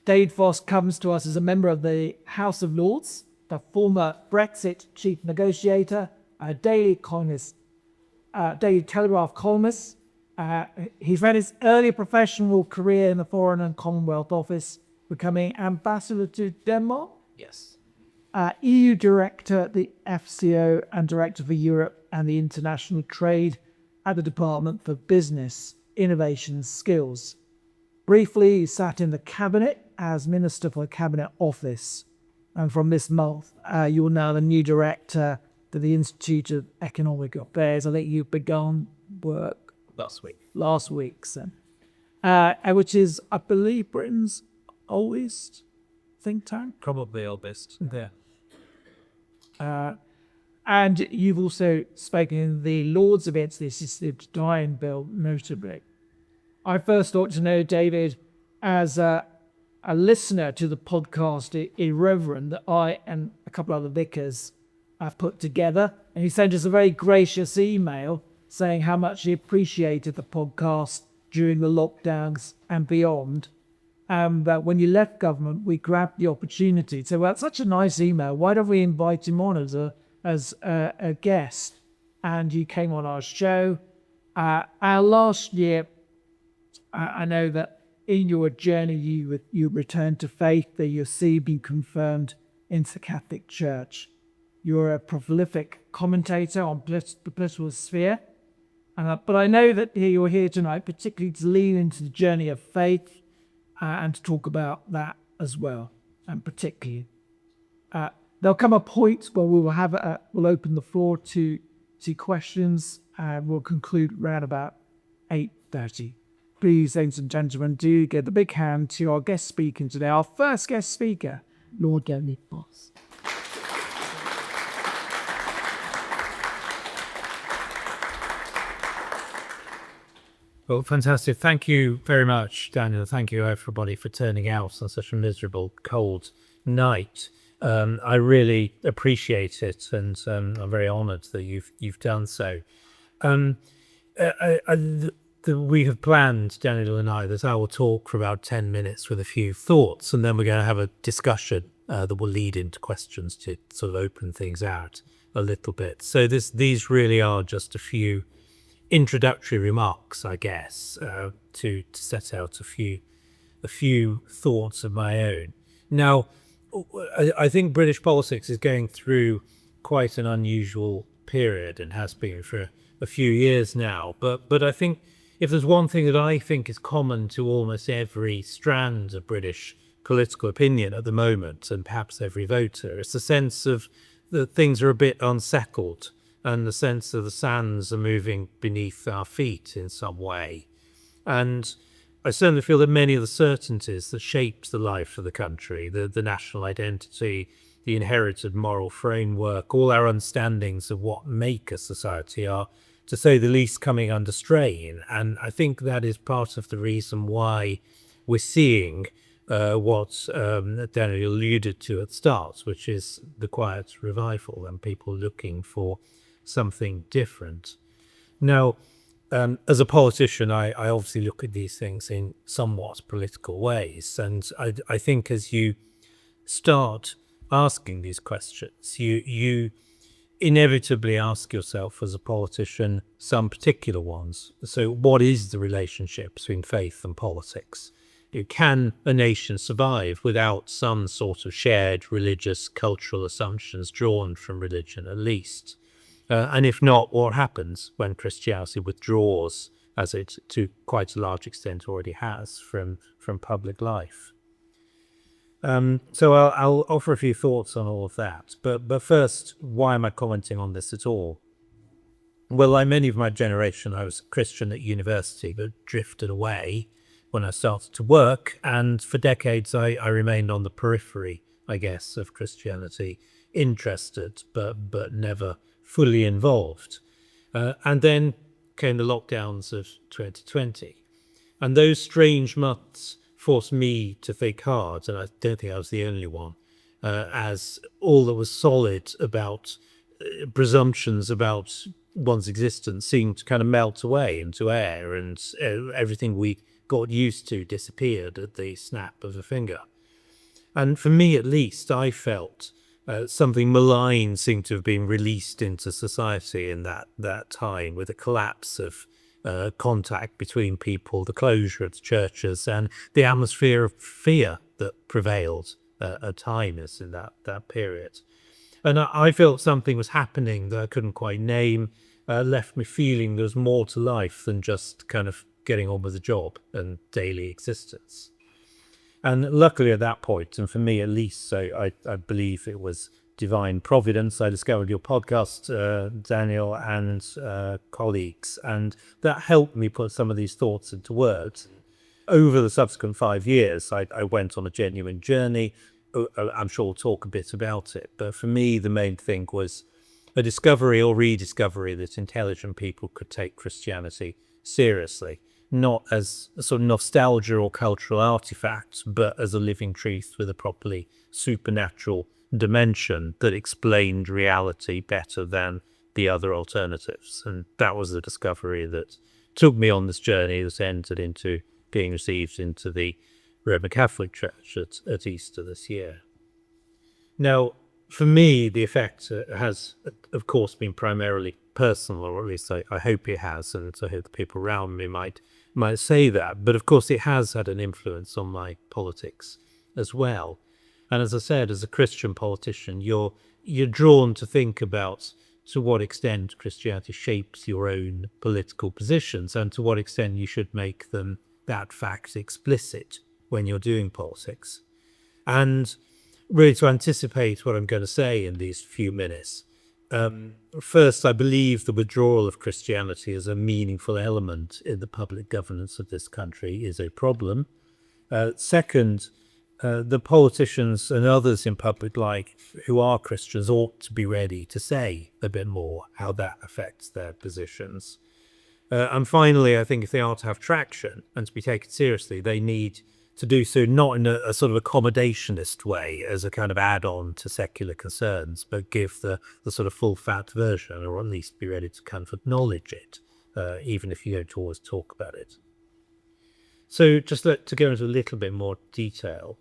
David Voss comes to us as a member of the House of Lords, the former Brexit chief negotiator, a Daily Telegraph columnist. He's had his early professional career in the Foreign and Commonwealth Office, becoming ambassador to Denmark. Yes. EU director at the FCO and director for Europe and the International Trade at the Department for Business, Innovation and Skills. Briefly, he sat in the cabinet as Minister for the Cabinet Office. And from this month, you're now the new director to the Institute of Economic Affairs. I think you've begun work last week, so. Which is, I believe, Britain's oldest think tank. Probably oldest. Yeah. And you've also spoken in the Lords against the Assisted Dying Bill, notably. I first got to know David as a listener to the podcast Irreverent that I and a couple other vicars have put together. And he sent us a very gracious email saying how much he appreciated the podcast during the lockdowns and beyond. That when you left government, we grabbed the opportunity to say, well, it's such a nice email. Why don't we invite him on as a guest? And you came on our show. Our last year, I know that in your journey, you returned to faith, that your seed being confirmed into the Catholic Church. You're a prolific commentator on the political sphere. But I know that you're here tonight, particularly to lean into the journey of faith and to talk about that as well, and particularly. There'll come a point where we'll open the floor to questions, and we'll conclude around about 8:30. Please, ladies and gentlemen, do give a big hand to our guest speaker today, our first guest speaker, Lord David Voss. Well, fantastic. Thank you very much, Daniel. Thank you, everybody, for turning out on such a miserable, cold night. I really appreciate it, and I'm very honoured that you've done so. We have planned, Daniel and I, that I will talk for about 10 minutes with a few thoughts, and then we're going to have a discussion that will lead into questions to sort of open things out a little bit. So these really are just a few introductory remarks, I guess, to set out a few thoughts of my own. Now, I think British politics is going through quite an unusual period and has been for a few years now. But I think if there's one thing that I think is common to almost every strand of British political opinion at the moment, and perhaps every voter, it's the sense of that things are a bit unsettled, and the sense that the sands are moving beneath our feet in some way. And I certainly feel that many of the certainties that shaped the life of the country, the national identity, the inherited moral framework, all our understandings of what make a society are, to say the least, coming under strain. And I think that is part of the reason why we're seeing what Daniel alluded to at the start, which is the quiet revival and people looking for something different. Now, as a politician, I obviously look at these things in somewhat political ways. And I think as you start asking these questions, you inevitably ask yourself as a politician some particular ones. So what is the relationship between faith and politics? Can a nation survive without some sort of shared religious, cultural assumptions drawn from religion at least? And if not, what happens when Christianity withdraws, as it to quite a large extent already has, from public life? So I'll offer a few thoughts on all of that. But first, why am I commenting on this at all? Well, like many of my generation, I was a Christian at university, but drifted away when I started to work. And for decades, I remained on the periphery, I guess, of Christianity, interested, but never fully involved. And then came the lockdowns of 2020. And those strange months forced me to think hard, and I don't think I was the only one, as all that was solid about presumptions about one's existence seemed to kind of melt away into air, and everything we got used to disappeared at the snap of a finger. And for me, at least, I felt something malign seemed to have been released into society in that time, with the collapse of contact between people, the closure of the churches, and the atmosphere of fear that prevailed at times in that period. And I felt something was happening that I couldn't quite name, left me feeling there was more to life than just kind of getting on with the job and daily existence. And luckily at that point, and for me at least, so I believe it was divine providence, I discovered your podcast, Daniel, and colleagues, and that helped me put some of these thoughts into words. Over the subsequent 5 years, I went on a genuine journey. I'm sure we'll talk a bit about it, but for me, the main thing was a discovery or rediscovery that intelligent people could take Christianity seriously, not as a sort of nostalgia or cultural artifact, but as a living truth with a properly supernatural dimension that explained reality better than the other alternatives. And that was the discovery that took me on this journey that entered into being received into the Roman Catholic Church at Easter this year. Now, for me, the effect has, of course, been primarily personal, or at least I hope it has, and I hope the people around me might say that. But of course, it has had an influence on my politics as well. And as I said, as a Christian politician, you're drawn to think about to what extent Christianity shapes your own political positions, and to what extent you should make them that fact explicit when you're doing politics. And really, to anticipate what I'm going to say in these few minutes, first, I believe the withdrawal of Christianity as a meaningful element in the public governance of this country is a problem. Second, the politicians and others in public life who are Christians ought to be ready to say a bit more how that affects their positions. And finally, I think if they are to have traction and to be taken seriously, they need to do so not in a sort of accommodationist way as a kind of add-on to secular concerns, but give the sort of full-fat version, or at least be ready to kind of acknowledge it, even if you don't always talk about it. So just to go into a little bit more detail,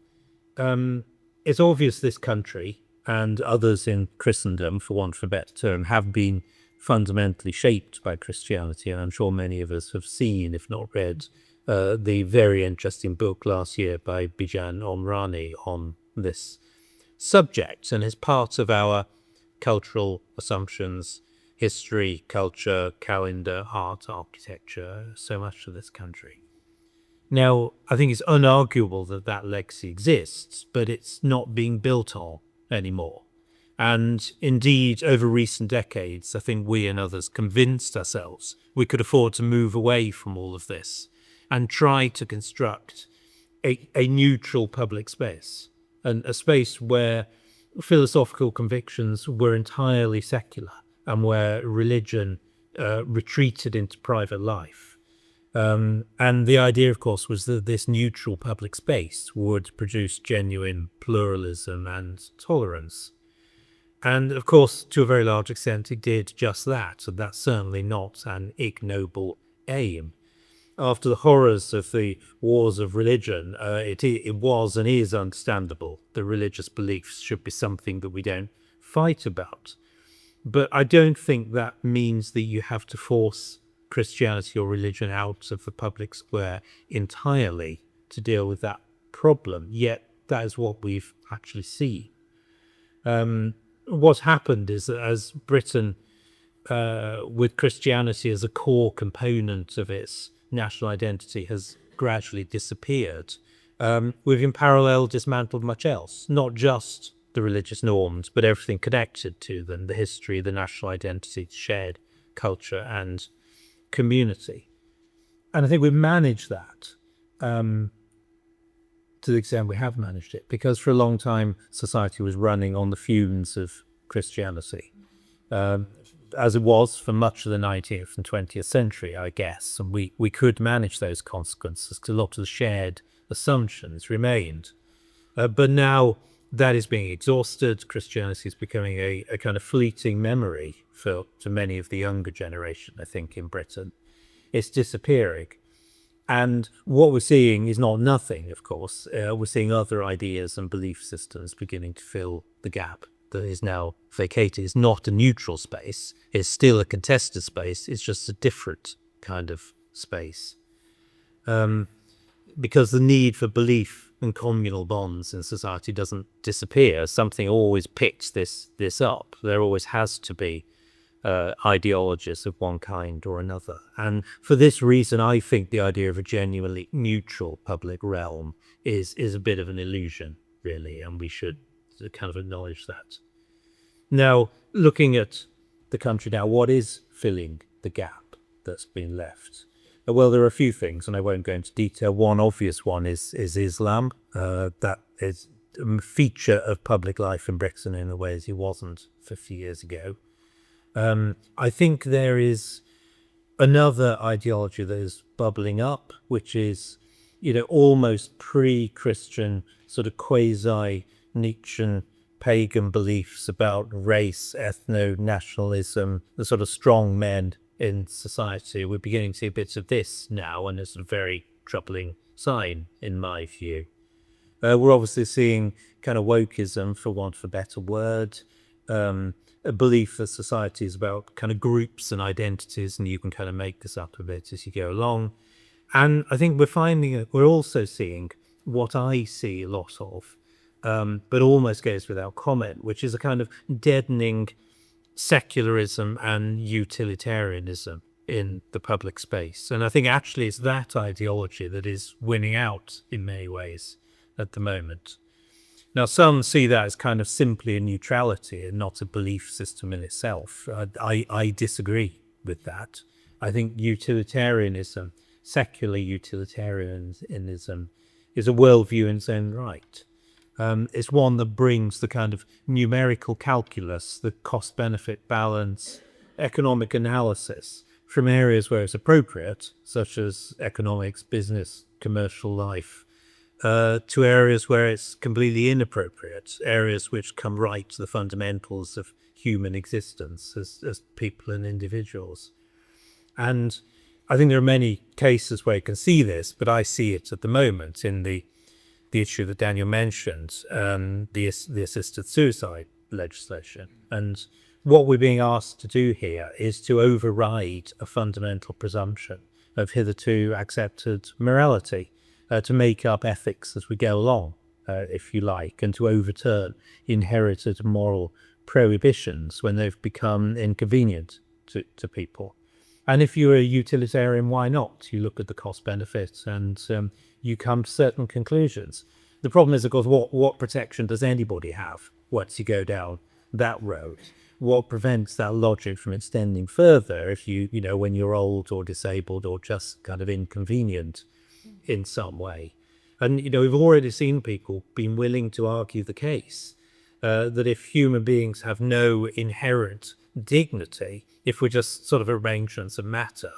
it's obvious this country and others in Christendom, for want of a better term, have been fundamentally shaped by Christianity, and I'm sure many of us have seen, if not read, the very interesting book last year by Bijan Omrani on this subject, and is part of our cultural assumptions, history, culture, calendar, art, architecture, so much of this country. Now, I think it's unarguable that that legacy exists, but it's not being built on anymore. And indeed, over recent decades, I think we and others convinced ourselves we could afford to move away from all of this and try to construct a neutral public space, and a space where philosophical convictions were entirely secular and where religion retreated into private life. And the idea, of course, was that this neutral public space would produce genuine pluralism and tolerance. And of course, to a very large extent, it did just that. And that's certainly not an ignoble aim. After the horrors of the wars of religion, it was and is understandable that religious beliefs should be something that we don't fight about. But I don't think that means that you have to force Christianity or religion out of the public square entirely to deal with that problem. Yet that is what we've actually seen. What's happened is that as Britain, with Christianity as a core component of its national identity, has gradually disappeared, we've in parallel dismantled much else, not just the religious norms, but everything connected to them, the history, the national identity, shared culture and community. And I think we've managed that to the extent we have managed it, because for a long time society was running on the fumes of Christianity, as it was for much of the 19th and 20th century, I guess, and we could manage those consequences because a lot of the shared assumptions remained. But now that is being exhausted. Christianity is becoming a kind of fleeting memory to many of the younger generation, I think, in Britain. It's disappearing. And what we're seeing is not nothing, of course. We're seeing other ideas and belief systems beginning to fill the gap that is now vacated. It's not a neutral space. It's still a contested space. It's just a different kind of space. Because the need for belief and communal bonds in society doesn't disappear. Something always picks this up. There always has to be ideologies of one kind or another. And for this reason, I think the idea of a genuinely neutral public realm is a bit of an illusion, really, and we should kind of acknowledge that. Now, looking at the country now, what is filling the gap that's been left? Well, there are a few things, and I won't go into detail. One obvious one is Islam. That is a feature of public life in Brixton in the ways it wasn't 50 years ago. I think there is another ideology that is bubbling up, which is, almost pre-Christian, sort of quasi-Nietzschean pagan beliefs about race, ethno-nationalism, the sort of strong men in society. We're beginning to see bits of this now, and it's a very troubling sign, in my view. We're obviously seeing kind of wokeism, for want of a better word, a belief that society is about kind of groups and identities, and you can kind of make this up a bit as you go along. And I think we're also seeing what I see a lot of, but almost goes without comment, which is a kind of deadening secularism and utilitarianism in the public space. And I think actually it's that ideology that is winning out in many ways at the moment. Now, some see that as kind of simply a neutrality and not a belief system in itself. I disagree with that. I think utilitarianism, secular utilitarianism, is a worldview in its own right. It's one that brings the kind of numerical calculus, the cost-benefit balance, economic analysis from areas where it's appropriate, such as economics, business, commercial life, to areas where it's completely inappropriate, areas which come right to the fundamentals of human existence as people and individuals. And I think there are many cases where you can see this, but I see it at the moment in the issue that Daniel mentioned, the assisted suicide legislation. And what we're being asked to do here is to override a fundamental presumption of hitherto accepted morality, to make up ethics as we go along, if you like, and to overturn inherited moral prohibitions when they've become inconvenient to people. And if you're a utilitarian, why not? You look at the cost benefits and you come to certain conclusions. The problem is, of course, what protection does anybody have once you go down that road? What prevents that logic from extending further if when you're old or disabled or just kind of inconvenient in some way? And, we've already seen people being willing to argue the case that if human beings have no inherent dignity, if we're just sort of arrangements of matter,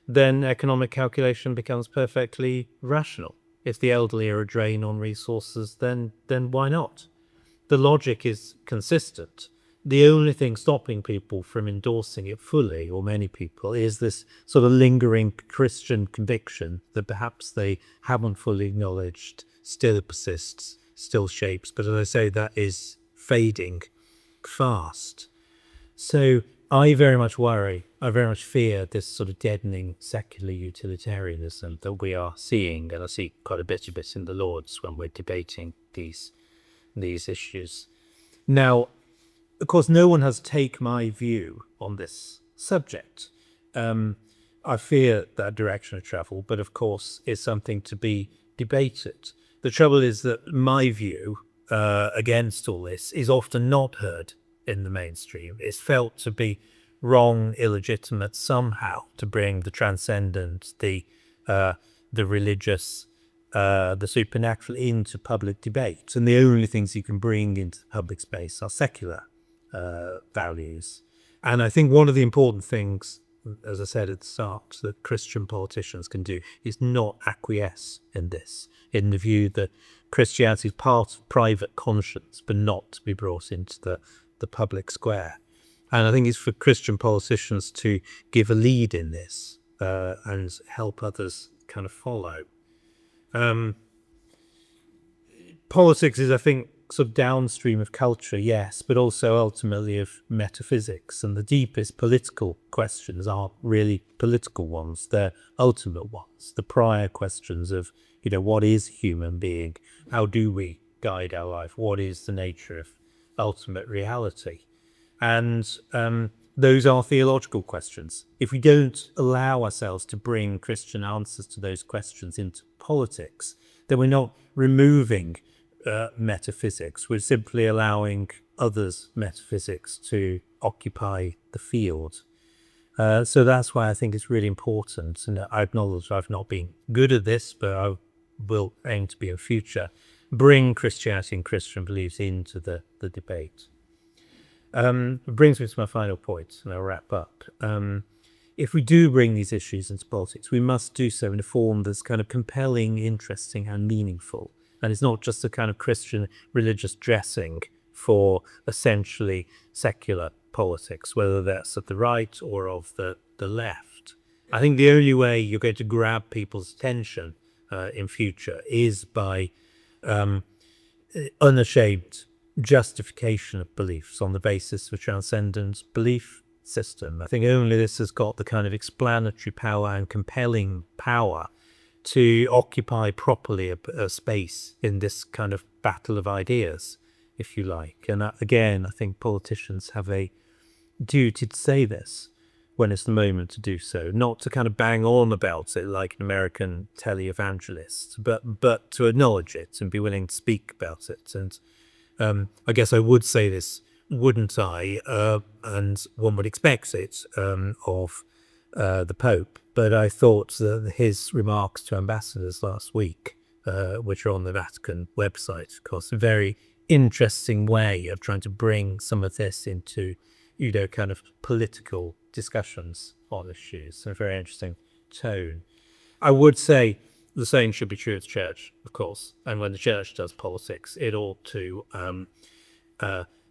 then economic calculation becomes perfectly rational. If the elderly are a drain on resources, then why not? The logic is consistent. The only thing stopping people from endorsing it fully, or many people, is this sort of lingering Christian conviction that perhaps they haven't fully acknowledged, still persists, still shapes. But as I say, that is fading fast. So I very much fear this sort of deadening secular utilitarianism that we are seeing, and I see quite a bit of it in the Lords when we're debating these issues. Now, of course, no one has taken my view on this subject. I fear that direction of travel, but of course, it's something to be debated. The trouble is that my view against all this is often not heard in the mainstream. It's felt to be wrong, illegitimate somehow to bring the transcendent, the religious, the supernatural into public debate. And the only things you can bring into public space are secular values. And I think one of the important things, as I said at the start, that Christian politicians can do is not acquiesce in this, in the view that Christianity is part of private conscience, but not to be brought into the public square. And I think it's for Christian politicians to give a lead in this, and help others kind of follow. Politics is, I think, sort of downstream of culture, yes, but also ultimately of metaphysics. And the deepest political questions aren't really political ones, they're ultimate ones. The prior questions of, what is human being? How do we guide our life? What is the nature of ultimate reality? And those are theological questions. If we don't allow ourselves to bring Christian answers to those questions into politics, then we're not removing metaphysics. We're simply allowing others' metaphysics to occupy the field. So that's why I think it's really important. And I acknowledge I've not been good at this, but I will aim to be in future. Bring Christianity and Christian beliefs into the debate. It brings me to my final point, and I'll wrap up. If we do bring these issues into politics, we must do so in a form that's kind of compelling, interesting, and meaningful. And it's not just a kind of Christian religious dressing for essentially secular politics, whether that's at the right or of the left. I think the only way you're going to grab people's attention in future is by unashamed justification of beliefs on the basis of a transcendent belief system. I think only this has got the kind of explanatory power and compelling power to occupy properly a space in this kind of battle of ideas, if you like. And again, I think politicians have a duty to say this when it's the moment to do so, not to kind of bang on about it like an American televangelist, but to acknowledge it and be willing to speak about it. And I guess I would say this, wouldn't I? And one would expect it of the Pope. But I thought that his remarks to ambassadors last week, which are on the Vatican website, of course, a very interesting way of trying to bring some of this into, kind of political discussions on issues. A very interesting tone. I would say the same should be true of the church, of course. And when the church does politics, it ought to,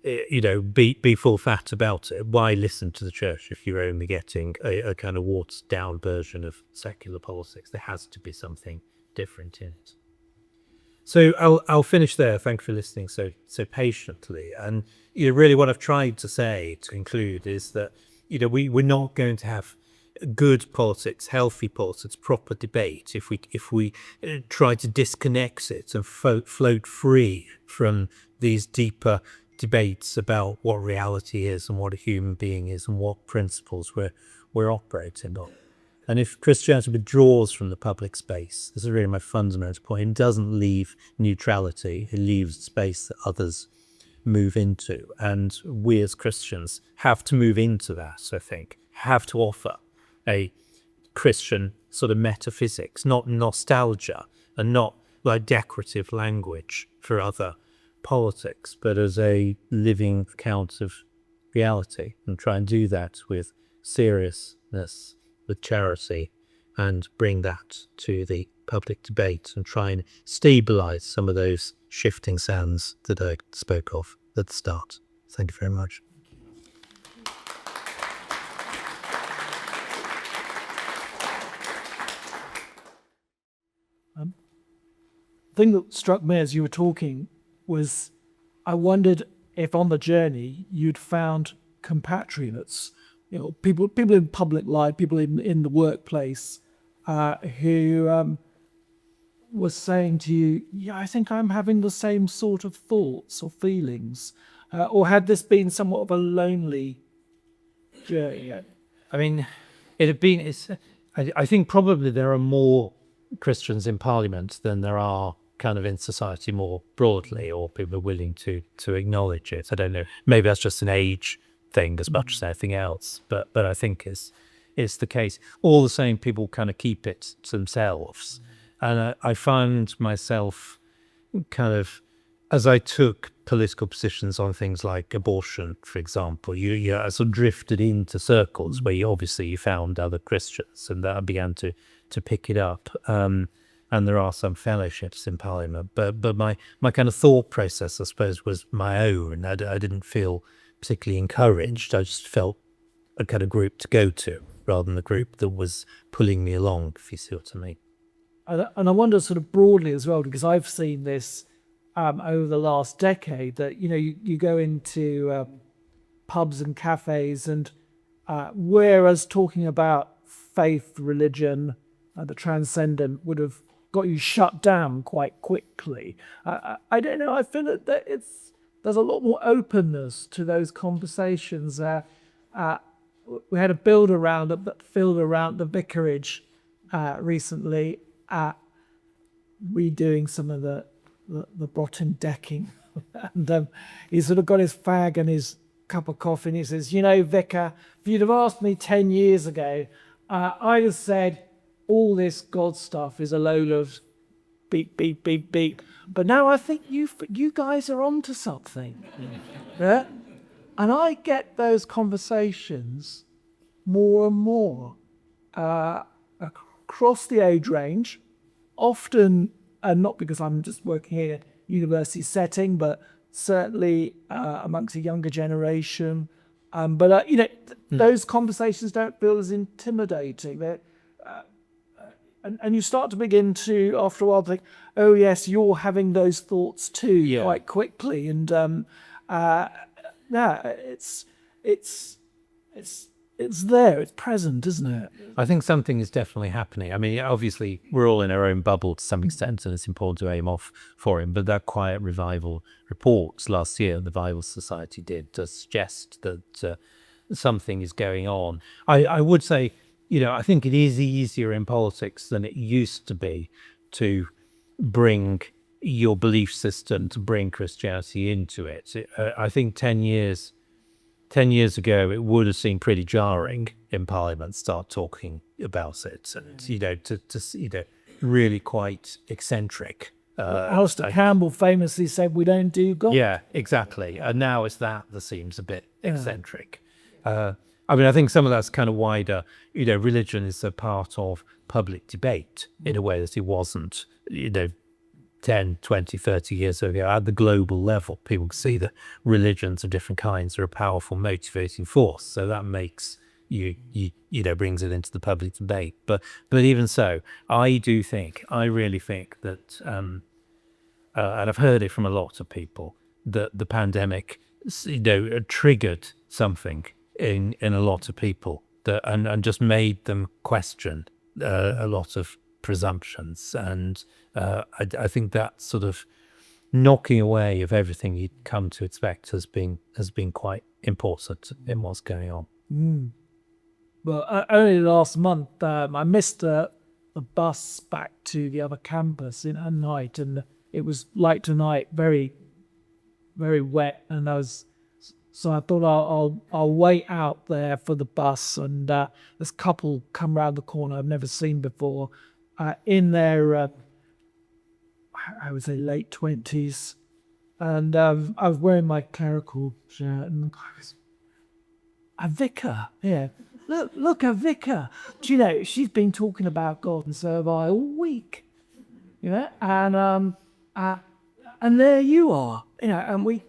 be full fat about it. Why listen to the church if you're only getting a kind of watered down version of secular politics? There has to be something different in it. So I'll finish there. Thank you for listening so patiently. And really what I've tried to say to conclude is that we're not going to have good politics, healthy politics, proper debate if we try to disconnect it and float free from these deeper debates about what reality is and what a human being is and what principles we're operating on. And if Christianity withdraws from the public space, this is really my fundamental point, it doesn't leave neutrality, it leaves space that others move into. And we as Christians have to move into that, I think, have to offer a Christian sort of metaphysics, not nostalgia and not like decorative language for other politics, but as a living account of reality, and try and do that with seriousness, with charity, and bring that to the public debate and try and stabilize some of those shifting sands that I spoke of at the start. Thank you very much. The thing that struck me as you were talking was I wondered if on the journey you'd found compatriots, people in public life, people in the workplace who was saying to you, yeah, I think I'm having the same sort of thoughts or feelings. Or had this been somewhat of a lonely journey? I mean, I think probably there are more Christians in Parliament than there are kind of in society more broadly, or people are willing to acknowledge it. I don't know. Maybe that's just an age thing as much as anything else. But I think it's the case. All the same, people kind of keep it to themselves. And I found myself kind of, as I took political positions on things like abortion, for example, you sort of drifted into circles where you found other Christians, and that I began to pick it up. And there are some fellowships in Parliament, but my kind of thought process, I suppose, was my own. I didn't feel particularly encouraged. I just felt a kind of group to go to. rather than the group that was pulling me along, if you see what I mean. And I wonder sort of broadly as well, because I've seen this over the last decade, that, you go into pubs and cafes, and whereas talking about faith, religion, the transcendent would have got you shut down quite quickly. I don't know, I feel that there's a lot more openness to those conversations. We had a builder round that filled around the vicarage recently, redoing some of the bottom decking. And he sort of got his fag and his cup of coffee, and he says, Vicar, if you'd have asked me 10 years ago, I'd have said all this God stuff is a load of beep, beep, beep, beep. But now I think you guys are onto something. Yeah? And I get those conversations more and more across the age range, often, and not because I'm just working in a university setting, but certainly amongst a younger generation. Those conversations don't feel as intimidating. And you start to begin to, after a while, think, oh yes, you're having those thoughts too, quite quickly. And it's there, it's present, isn't it? I think something is definitely happening. I mean, obviously, we're all in our own bubble to some extent, and it's important to aim off for him. But that Quiet Revival report last year, the Bible Society did, does suggest that something is going on. I would say, I think it is easier in politics than it used to be to bring your belief system, to bring Christianity into it. I think 10 years ago, it would have seemed pretty jarring in Parliament to start talking about it, and really quite eccentric. Alistair Campbell famously said, "We don't do God." Yeah, exactly. And now it's that seems a bit eccentric. I think some of that's kind of wider. Religion is a part of public debate in a way that it wasn't, 10, 20, 30 years ago. At the global level, people see that religions of different kinds are a powerful motivating force. So that makes brings it into the public debate. But even so, I really think that, and I've heard it from a lot of people, that the pandemic, triggered something in a lot of people and just made them question a lot of presumptions, and I think that sort of knocking away of everything you'd come to expect has been quite important in what's going on. Well, only last month I missed the bus back to the other campus at night, and it was light tonight, very, very wet, and so I thought I'll wait out there for the bus, and this couple come round the corner I've never seen before, in their I would say late 20s, and I was wearing my clerical shirt, and I was a vicar. Yeah, look, a vicar. Do you know, she's been talking about God, and so have I, all week. And there you are. And we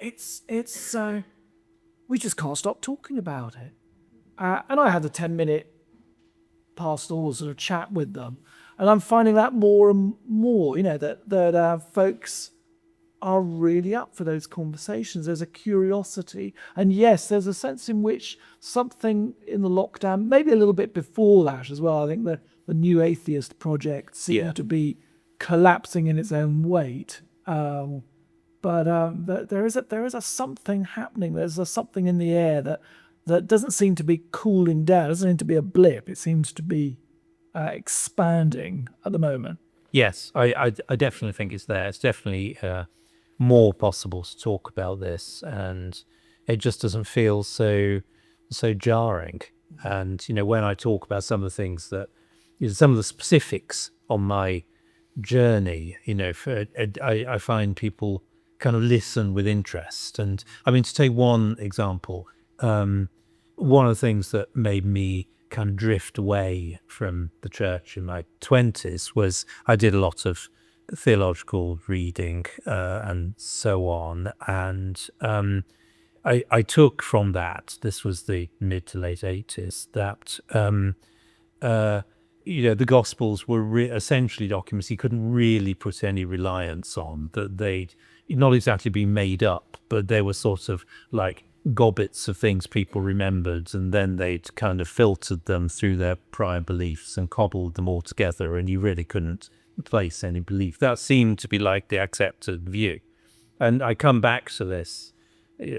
it's we just can't stop talking about it. And I had a 10-minute pastoral sort of chat with them, and I'm finding that more and more, that folks are really up for those conversations. There's a curiosity, and yes, there's a sense in which something in the lockdown, maybe a little bit before that as well. I think the New Atheist project seemed to be collapsing in its own weight. But there is a something happening. There's a something in the air that doesn't seem to be cooling down. It doesn't seem to be a blip. It seems to be expanding at the moment. Yes, I definitely think it's there. It's definitely more possible to talk about this, and it just doesn't feel so jarring. And when I talk about some of the things that, some of the specifics on my journey, I find people kind of listen with interest. And I mean, to take one example, one of the things that made me kind of drift away from the church in my 20s was I did a lot of theological reading and so on. And I took from that, this was the mid to late 80s, that the Gospels were essentially documents you couldn't really put any reliance on, that they'd not exactly been made up, but they were sort of like gobbets of things people remembered, and then they'd kind of filtered them through their prior beliefs and cobbled them all together, and you really couldn't place any belief. That seemed to be like the accepted view. And I come back to this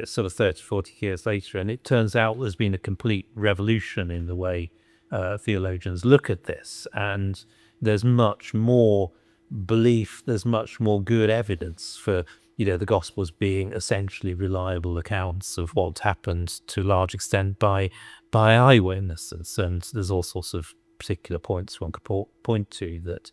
sort of 30, 40 years later, and it turns out there's been a complete revolution in the way theologians look at this, and there's much more belief, there's much more good evidence for the Gospels being essentially reliable accounts of what happened to a large extent by eyewitnesses. And there's all sorts of particular points one could point to that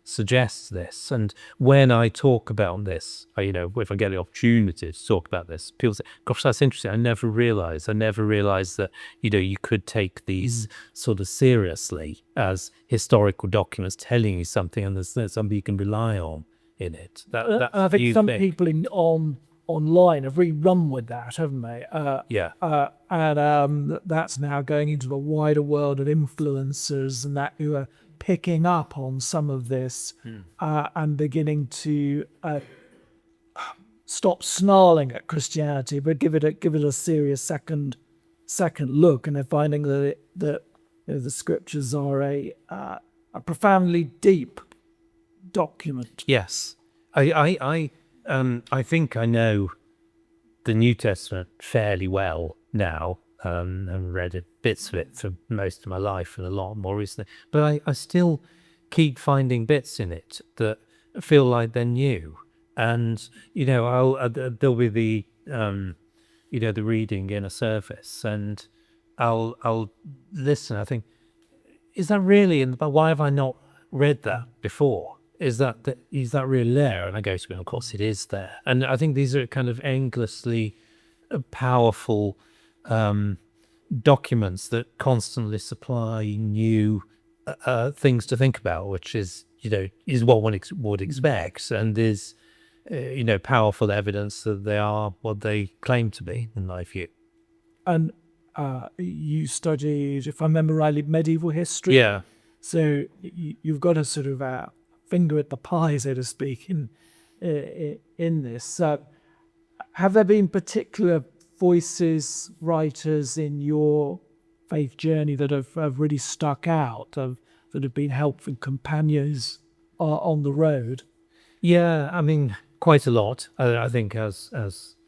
suggests this. And when I talk about this, if I get the opportunity to talk about this, people say, gosh, that's interesting. I never realized that, you could take these sort of seriously as historical documents telling you something, and there's something you can rely on in it. I think some people online have really run with that, haven't they? And that's now going into the wider world of influencers and that who are picking up on some of this and beginning to stop snarling at Christianity, but give it a serious second look, and they're finding that the scriptures are a profoundly deep document. Yes, I think I know the New Testament fairly well now. And read bits of it for most of my life and a lot more recently. But I still keep finding bits in it that feel like they're new. And, there'll be the reading in a service, and I'll listen. I think, is that really in the Bible? Why have I not read that before? Is that really there? And I go to him, of course it is there. And I think these are kind of endlessly powerful documents that constantly supply new things to think about, which is what one would expect, and is powerful evidence that they are what they claim to be, in my view. And you studied, if I remember rightly, medieval history. Yeah. So you've got a sort of finger at the pie, so to speak, in this. Have there been particular voices, writers in your faith journey that have really stuck out, that have been helpful companions on the road? Yeah, I mean, quite a lot, I think, as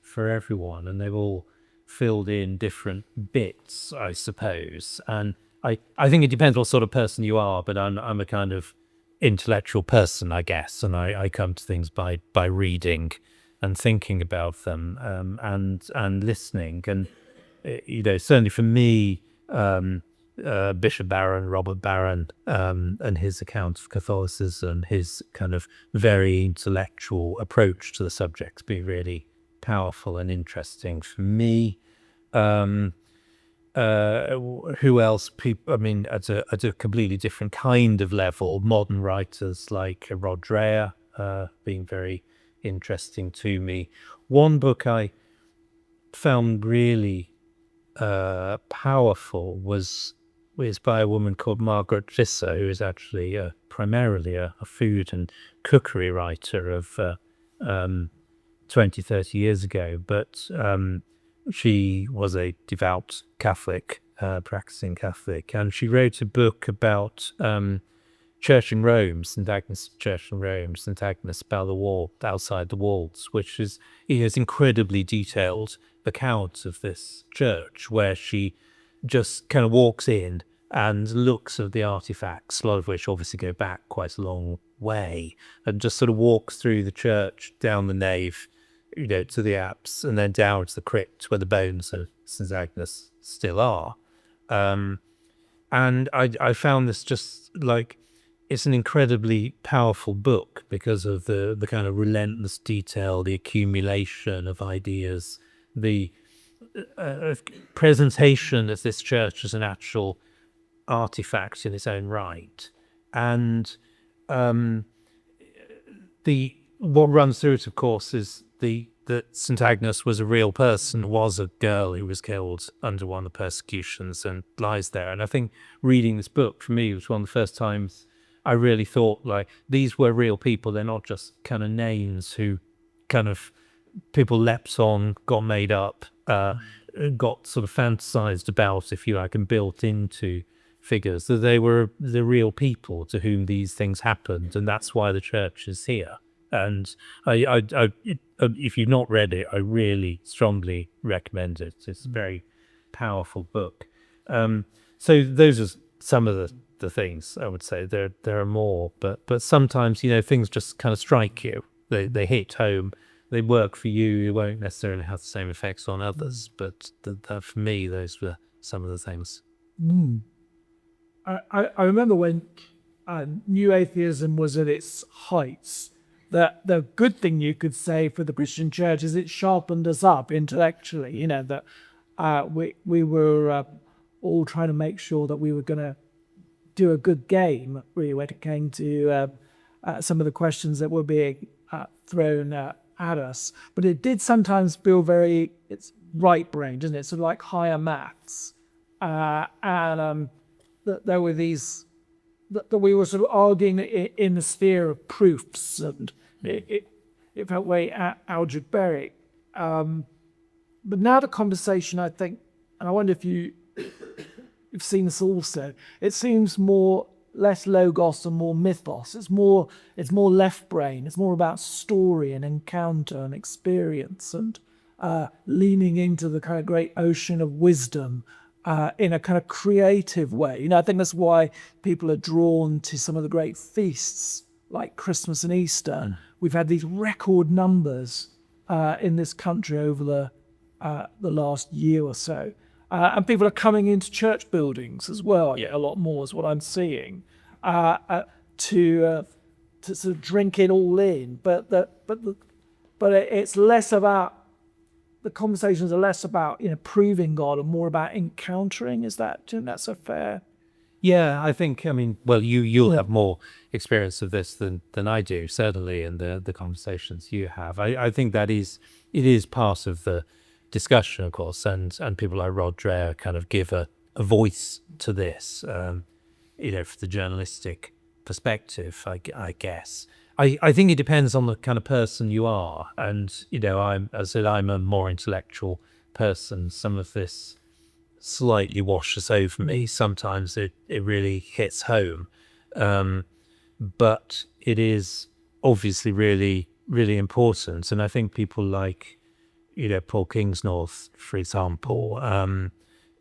for everyone, and they've all filled in different bits, I suppose. And I think it depends what sort of person you are, but I'm a kind of intellectual person, I guess, and I come to things by reading and thinking about them, and listening. And certainly for me, Bishop Barron, Robert Barron, and his account of Catholicism, his kind of very intellectual approach to the subject, be really powerful and interesting for me. Who else? People, I mean, at a completely different kind of level, modern writers like Rod Dreher, being very interesting to me. One book I found really powerful was by a woman called Margaret Visser, who is actually primarily a food and cookery writer of 20, 30 years ago, but she was a devout Catholic, practicing Catholic, and she wrote a book about Church in Rome, St. Agnes Church in Rome, St. Agnes by the wall, outside the walls, which is incredibly detailed account of this church, where she just kind of walks in and looks at the artifacts, a lot of which obviously go back quite a long way, and just sort of walks through the church, down the nave, to the apse, and then down to the crypt where the bones of St. Agnes still are. And I found this just like, it's an incredibly powerful book because of the kind of relentless detail, the accumulation of ideas, the presentation of this church as an actual artifact in its own right. And what runs through it, of course, is the that St. Agnes was a real person, was a girl who was killed under one of the persecutions and lies there. And I think reading this book for me was one of the first times I really thought, like, these were real people. They're not just kind of names who kind of people leapt on, got made up, got sort of fantasized about, if you like, and built into figures. That they were the real people to whom these things happened, and that's why the church is here. And if you've not read it, I really strongly recommend it. It's a very powerful book. So those are some of the things I would say. There are more, but sometimes, you know, things just kind of strike you. They hit home. They work for you. It won't necessarily have the same effects on others, but for me, those were some of the things. I remember when New Atheism was at its heights, that the good thing you could say for the Christian Church is it sharpened us up intellectually. You know, that we were all trying to make sure that we were going to do a good game, really, when it came to some of the questions that were being thrown at us. But it did sometimes feel it's right-brained, isn't it? Sort of like higher maths. And that there were these, that we were sort of arguing in the sphere of proofs, and it felt very algebraic. But now the conversation, I think, and I wonder if you've seen this also, it seems less logos and more mythos. It's more left brain. It's more about story and encounter and experience, and leaning into the kind of great ocean of wisdom in a kind of creative way. You know, I think that's why people are drawn to some of the great feasts like Christmas and Easter. We've had these record numbers in this country over the last year or so. And people are coming into church buildings as well. A lot more is what I'm seeing, to sort of drink it all in. But it's less about, the conversations are less about, you know, proving God and more about encountering. Do you think that's a fair? Yeah, I think, I mean, well, you'll have more experience of this than I do, certainly, in the conversations you have. I think it is part of the discussion, of course, and people like Rod Dreher kind of give a voice to this, you know, for the journalistic perspective, I guess. I think it depends on the kind of person you are, and, you know, I'm a more intellectual person. Some of this slightly washes over me. Sometimes it really hits home, but it is obviously really, really important. And I think people like, you know, Paul Kingsnorth, for example,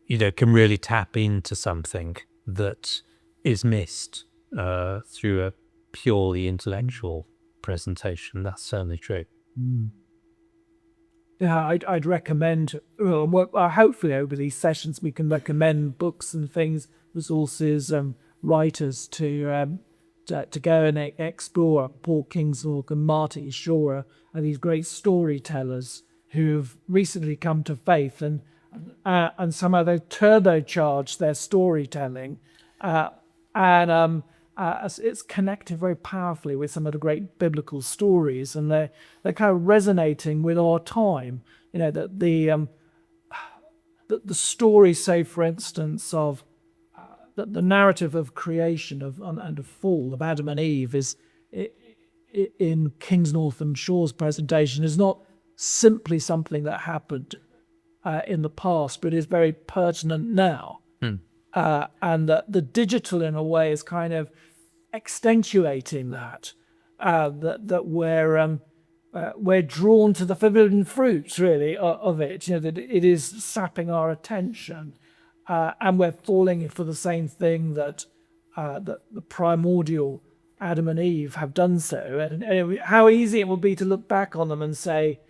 you know, can really tap into something that is missed through a purely intellectual presentation. That's certainly true. Yeah, I'd recommend, hopefully over these sessions we can recommend books and things, resources, writers to go and explore. Paul Kingsnorth and Marty Shore are these great storytellers who've recently come to faith, and somehow they've turbocharged their storytelling, and it's connected very powerfully with some of the great biblical stories, and they're kind of resonating with our time. You know, that the story, say for instance, of the narrative of creation and of fall of Adam and Eve is in Kingsnorth and Shore's presentation is not simply something that happened in the past, but is very pertinent now. And that the digital, in a way, is kind of accentuating that we're drawn to the forbidden fruits, really, of it. You know, that it is sapping our attention, and we're falling for the same thing that the primordial Adam and Eve have done so. And how easy it would be to look back on them and say,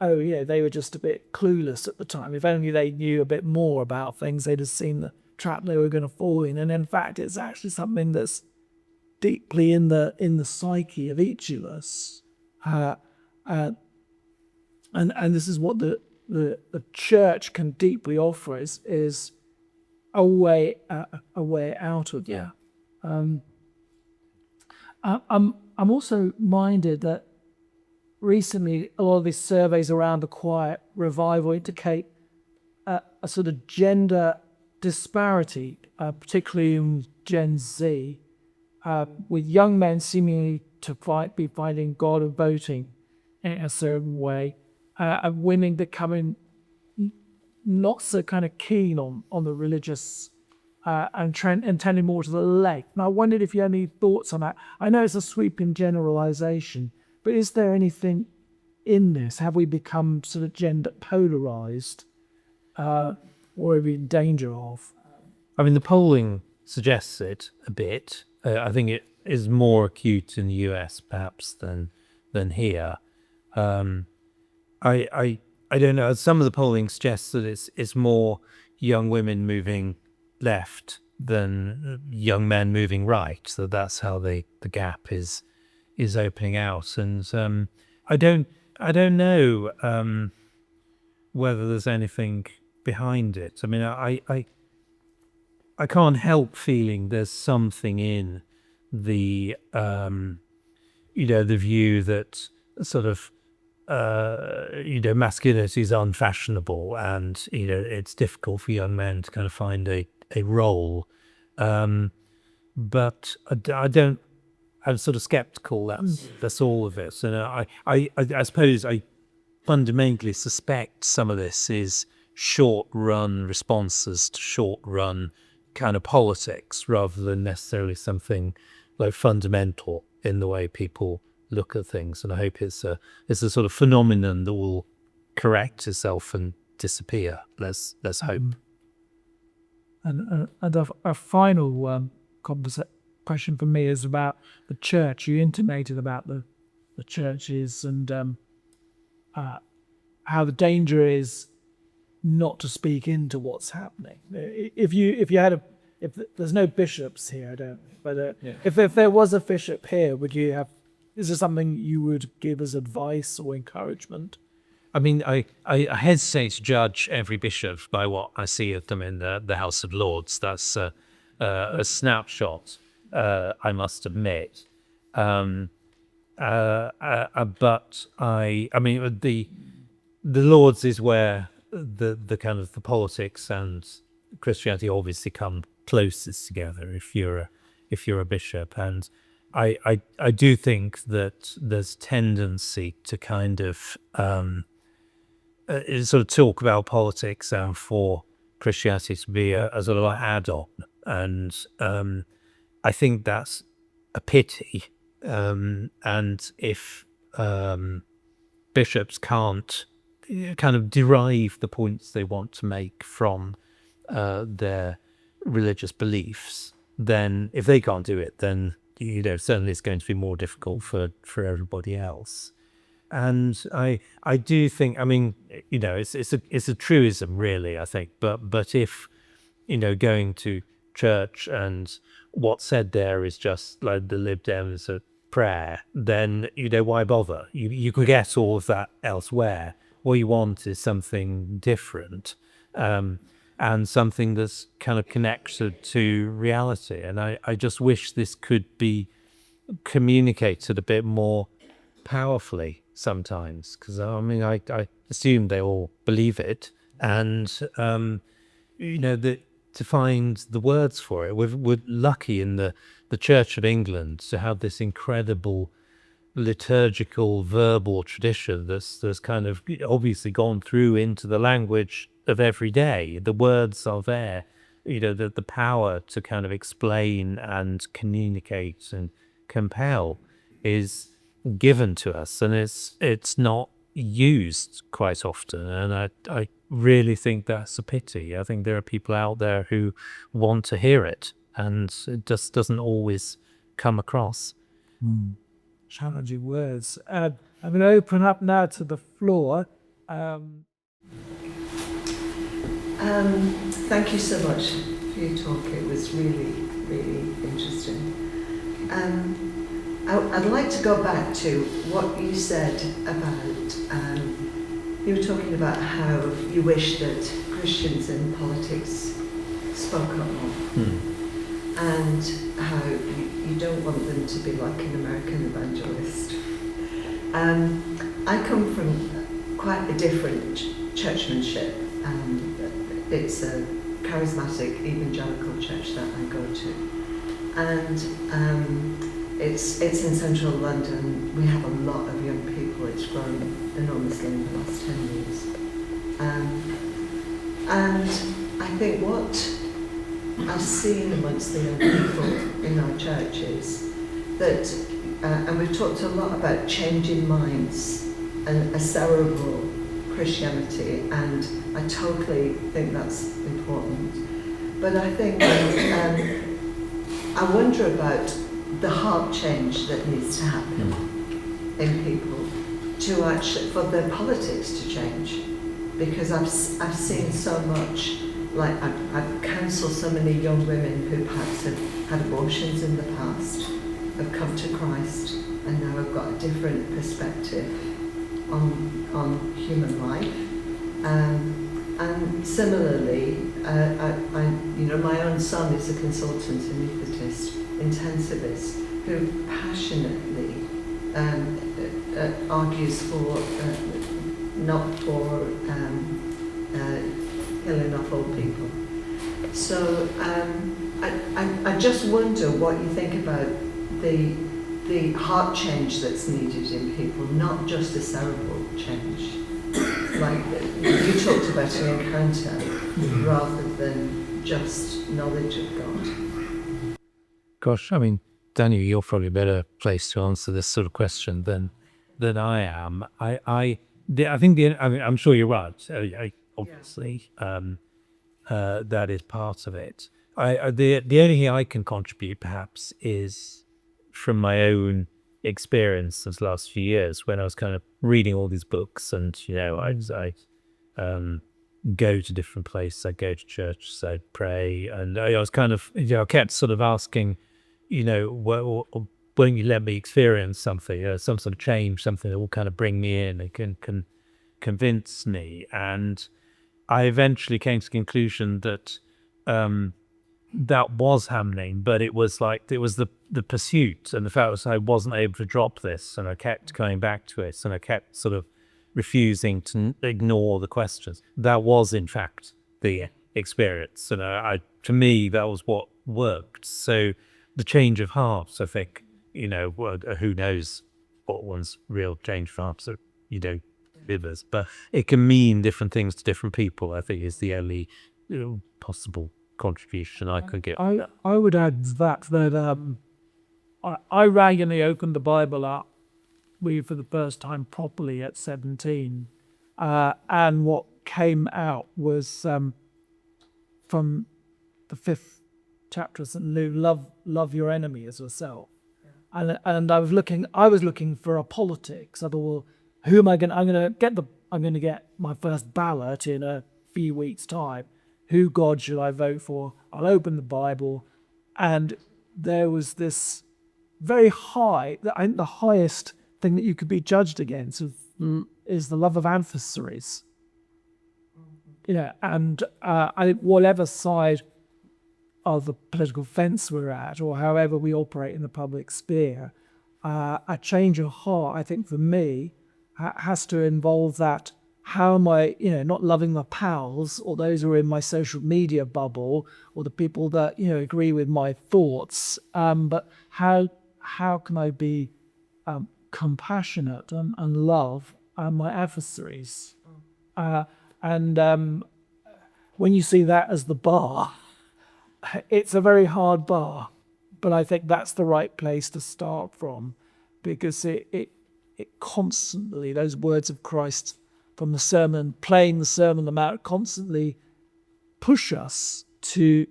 oh, yeah, they were just a bit clueless at the time. If only they knew a bit more about things, they'd have seen the trap they were going to fall in. And in fact, it's actually something that's deeply in the psyche of each of us. And this is what the church can deeply offer is a way out of that. I'm also minded that recently a lot of these surveys around the quiet revival indicate a sort of gender disparity, particularly in Gen Z, with young men seemingly to be finding God and voting in a certain way, and women becoming not so kind of keen on the religious and tending more to the left. And I wondered if you had any thoughts on that. I know it's a sweeping generalization, but is there anything in this? Have we become sort of gender polarized, or are we in danger of? I mean, the polling suggests it a bit. I think it is more acute in the US perhaps than here. I don't know. Some of the polling suggests that it's more young women moving left than young men moving right. So that's how the gap is opening out. And I don't know whether there's anything behind it. I mean, I can't help feeling there's something in the the view that sort of masculinity is unfashionable, and it's difficult for young men to kind of find a role. But I don't. I'm sort of skeptical. That's all of it. And I suppose I fundamentally suspect some of this is short-run responses to short-run kind of politics, rather than necessarily something like fundamental in the way people look at things. And I hope it's a sort of phenomenon that will correct itself and disappear. Let's hope. And a final question for me is about the church. You intimated about the churches and how the danger is not to speak into what's happening. If there's no bishops here, I don't. But if there was a bishop here, is there something you would give as advice or encouragement? I mean, I hesitate to judge every bishop by what I see of them in the House of Lords. That's a snapshot, I must admit. But I mean, the Lords is where the kind of the politics and Christianity obviously come closest together if you're a bishop. And I do think that there's tendency to kind of sort of talk about politics and for Christianity to be a sort of like add-on. And I think that's a pity. And if bishops can't kind of derive the points they want to make from their religious beliefs, then if they can't do it, then certainly it's going to be more difficult for everybody else. And I do think, I mean, it's a truism really, I think, but if going to church and what's said there is just like the Lib Dems prayer, then why bother? You could get all of that elsewhere. What you want is something different, and something that's kind of connected to reality. And I just wish this could be communicated a bit more powerfully sometimes, because I mean, I assume they all believe it, and that to find the words for it, we're lucky in the Church of England to have this incredible liturgical verbal tradition that's kind of obviously gone through into the language of every day. The words are there, the power to kind of explain and communicate and compel is given to us, and it's not used quite often, and I really think that's a pity. I think there are people out there who want to hear it, and it just doesn't always come across. Challenging words. I'm going to open up now to the floor. Thank you so much for your talk. It was really, really interesting. I'd like to go back to what you said about, you were talking about how you wish that Christians in politics spoke up more, and how you don't want them to be like an American evangelist. I come from quite a different churchmanship. It's a charismatic evangelical church that I go to, and it's in central London. We have a lot of young people. It's grown enormously in the last 10 years, and I think what I've seen amongst the young people in our church is that, and we've talked a lot about changing minds and a cerebral Christianity, and I totally think that's important. But I think I wonder about the heart change that needs to happen in people to actually, for their politics to change, because I've seen so much. Like I've counselled so many young women who perhaps have had abortions in the past, have come to Christ, and now have got a different perspective on human life. And similarly, my own son is a consultant anaesthetist, intensivist, who passionately argues for not for killing off old people. So I just wonder what you think about the heart change that's needed in people, not just a cerebral change. Like you talked about an encounter rather than just knowledge of God. Gosh, I mean, Daniel, you're probably a better place to answer this sort of question than I am. I think I'm sure you're right. Obviously, that is part of it. The only thing I can contribute perhaps is from my own experience this last few years, when I was kind of reading all these books, and I go to different places, I go to church, so I'd pray, and I was kind of I kept sort of asking, when you let me experience something, some sort of change, something that will kind of bring me in and can convince me. And I eventually came to the conclusion that that was happening, but it was the pursuit and the fact that I wasn't able to drop this, and I kept going back to it, and I kept sort of refusing to ignore the questions. That was, in fact, the experience, and to me, that was what worked. So the change of heart, I think, who knows what one's real change of heart, so rivers, but it can mean different things to different people. I think is the only possible contribution I could give. I would add that I regularly opened the Bible up for the first time properly at 17, and what came out was from the 5th chapter of St. Luke, love your enemy as yourself. And I was looking for a politics. I thought, well, who am I going? I'm going to get my first ballot in a few weeks' time. Who God should I vote for? I'll open the Bible, and there was this very high. I think the highest thing that you could be judged against is the love of adversaries. And I think whatever side of the political fence we're at, or however we operate in the public sphere, a change of heart, I think for me, has to involve that. How am I, not loving my pals or those who are in my social media bubble or the people that, agree with my thoughts, but how can I be compassionate and love my adversaries? And when you see that as the bar, it's a very hard bar, but I think that's the right place to start from, because it constantly, those words of Christ from the sermon, playing the Sermon on the Mount, constantly push us to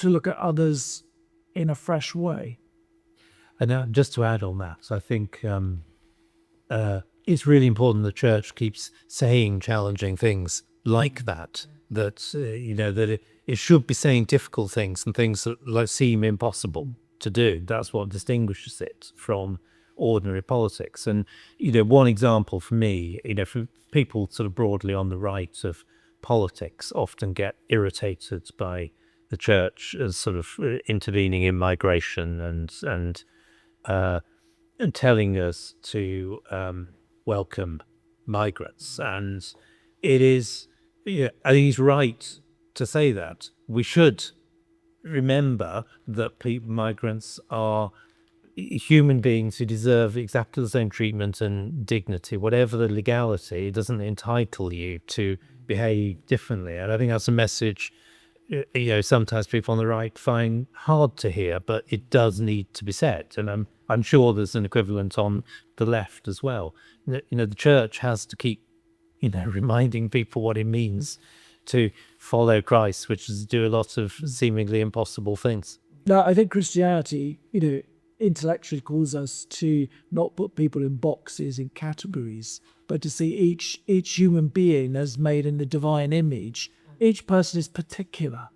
look at others in a fresh way. And just to add on that, so I think it's really important the church keeps saying challenging things like that, that it should be saying difficult things and things that seem impossible to do. That's what distinguishes it from ordinary politics. And one example for me, for people sort of broadly on the right of politics, often get irritated by the church as sort of intervening in migration and telling us to welcome migrants. And it is, I think he's right to say that. We should remember that migrants are human beings who deserve exactly the same treatment and dignity. Whatever the legality, it doesn't entitle you to behave differently. And I think that's a message, sometimes people on the right find hard to hear, but it does need to be said. And I'm sure there's an equivalent on the left as well. The church has to keep, reminding people what it means to follow Christ, which is to do a lot of seemingly impossible things. No, I think Christianity, intellectually calls us to not put people in boxes, in categories, but to see each human being as made in the divine image. Each person is particular.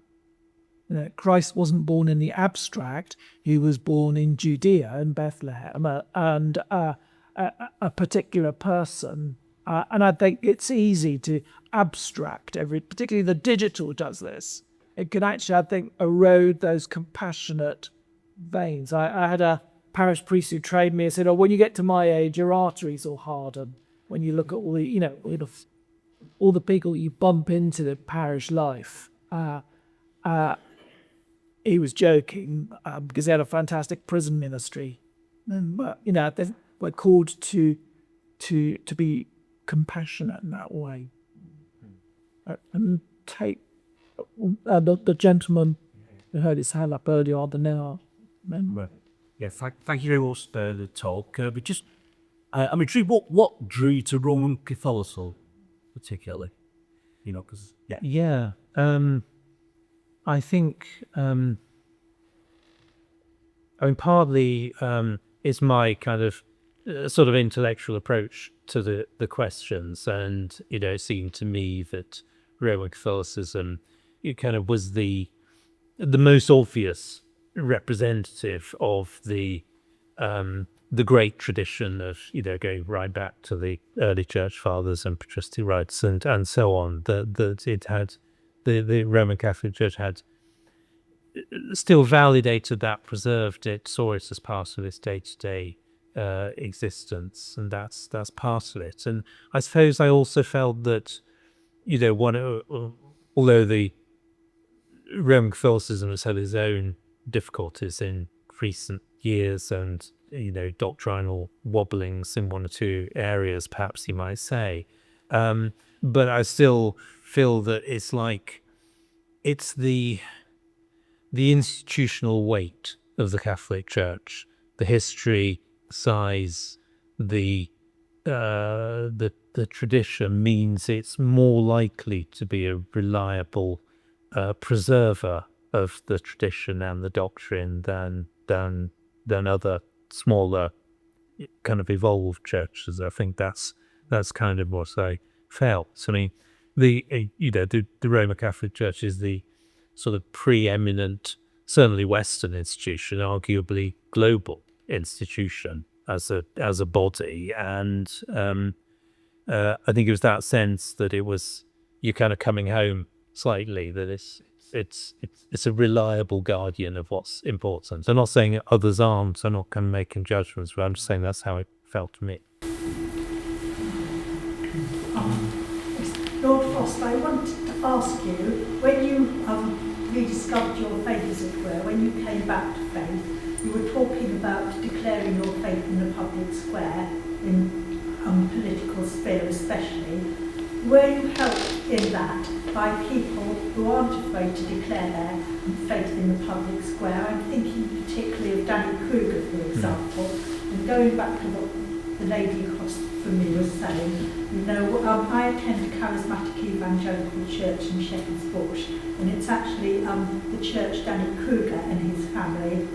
Christ wasn't born in the abstract. He was born in Judea, in Bethlehem, and a particular person. And I think it's easy to abstract particularly the digital does this. It can actually, I think, erode those compassionate veins. I had a parish priest who trained me and said, when you get to my age, your arteries will harden. When you look at all the, all the people you bump into the parish life. He was joking because he had a fantastic prison ministry. But, we're called to be compassionate in that way. And take the gentleman who heard his hand up earlier on the now. Yeah, thank you very much for the talk. But just, I'm intrigued, what drew you to Roman Catholicism, particularly? Because I think, partly it's my kind of sort of intellectual approach to the questions, and it seemed to me that Roman Catholicism kind of was the most obvious representative of the great tradition of going right back to the early church fathers and patristic rites and so on. That it had the Roman Catholic Church had still validated that, preserved it, saw it as part of its day-to-day existence, and that's part of it. And I suppose I also felt that although the Roman Catholicism has had its own difficulties in recent years and doctrinal wobblings in one or two areas, perhaps you might say, but I still feel that it's the institutional weight of the Catholic Church, the history, size, the tradition means it's more likely to be a reliable preserver of the tradition and the doctrine than other smaller kind of evolved churches. I think that's kind of what I felt. I mean, the Roman Catholic Church is the sort of preeminent, certainly Western institution, arguably global institution as a body, and I think it was that sense that it was you're kind of coming home slightly, that it's a reliable guardian of what's important. I'm not saying others aren't. I'm not kind of making judgments, but I'm just saying that's how it felt to me. Lord Frost, I wanted to ask you, when you rediscovered your faith, as it were, when you came back to faith, you were talking about declaring your faith in the public square, in political sphere especially. Were you helped in that by people who aren't afraid to declare their faith in the public square? I'm thinking particularly of Danny Kruger, for example, and going back to what the lady across from me was saying, I attend a charismatic evangelical church in Shepherd's Bush, and it's actually the church Danny Kruger and his family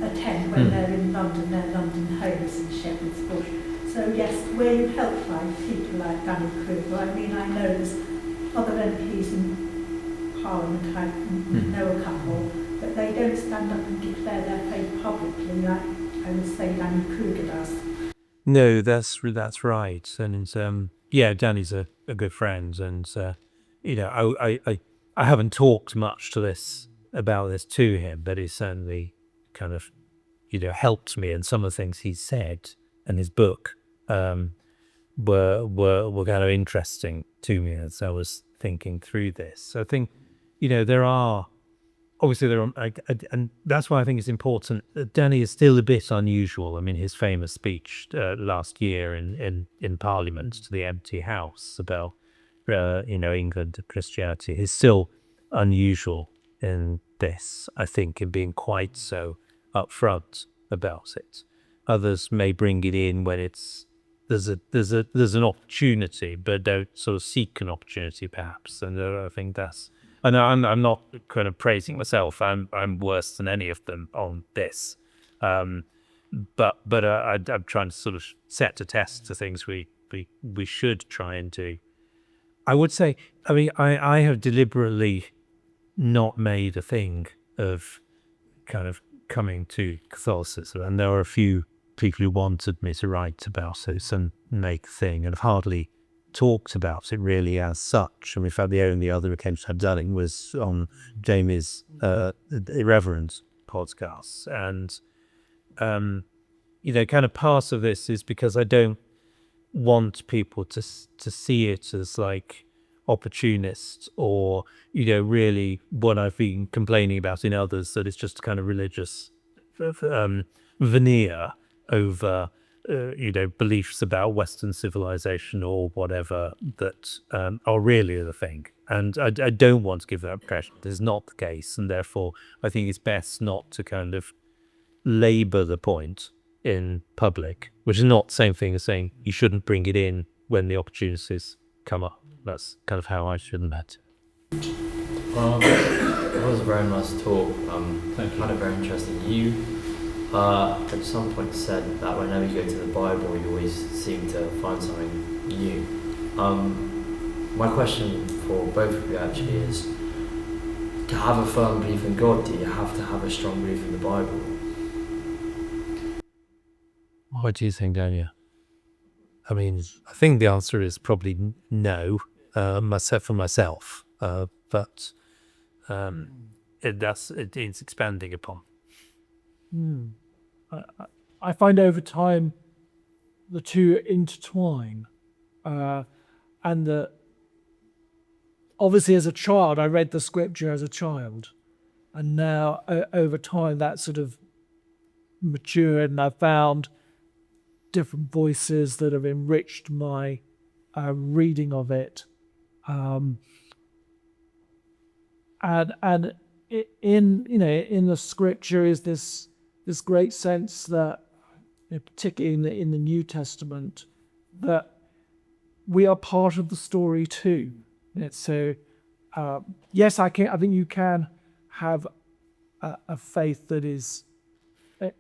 attend when they're in London, their London homes in Shepherd's Bush. So yes, were you helped by people like Danny Kruger? I mean, I know there's other MPs in Parliament, I know a couple, but they don't stand up and declare their faith publicly like I would say Danny Kruger does. No, that's right, and Danny's a good friend, and I haven't talked much about this to him, but he certainly kind of helped me in some of the things he said in his book. were kind of interesting to me as I was thinking through this. So I think, there are and that's why I think it's important. Danny is still a bit unusual. I mean, his famous speech last year in Parliament to the empty house about England and Christianity is still unusual in this, I think, in being quite so upfront about it. Others may bring it in when there's an opportunity, but don't sort of seek an opportunity, perhaps. And I think that's. And I'm not kind of praising myself. I'm worse than any of them on this. But I'm trying to sort of set to test the things we should try and do. I would say, I mean, I have deliberately not made a thing of kind of coming to Catholicism, and there are a few people who wanted me to write about it and make a thing, and I've hardly talked about it really as such. I mean, in fact, the only other occasion I've done it was on Jamie's Irreverent podcast, and kind of part of this is because I don't want people to see it as like opportunist or really what I've been complaining about in others, that it's just kind of religious veneer over beliefs about Western civilization or whatever that are really the thing. And I don't want to give that impression. This is not the case, and therefore I think it's best not to kind of labour the point in public, which is not the same thing as saying you shouldn't bring it in when the opportunities come up. That's kind of how I should have met. It was a very nice talk. Thank you. Kind of very interesting. You at some point said that whenever you go to the Bible, you always seem to find something new. My question for both of you actually is, to have a firm belief in God, do you have to have a strong belief in the Bible? What do you think, Daniel? I mean, I think the answer is probably no, for myself, but it's expanding upon. I find over time the two intertwine, and that obviously as a child I read the scripture as a child, and now over time that sort of matured, and I've found different voices that have enriched my reading of it, and in the scripture is this great sense that, particularly in the New Testament, that we are part of the story too. So yes, I think you can have a faith that is, I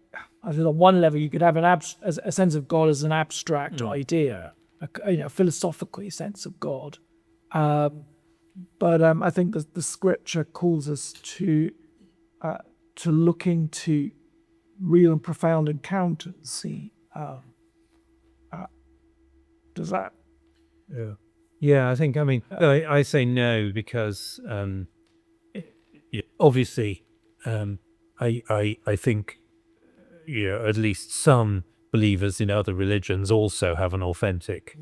think on one level you could have a sense of God as an abstract idea, a philosophically sense of God, but I think the scripture calls us to look into real and profound encounters. See, does that? Yeah, I think. I mean, I say no because obviously, I think at least some believers in other religions also have an authentic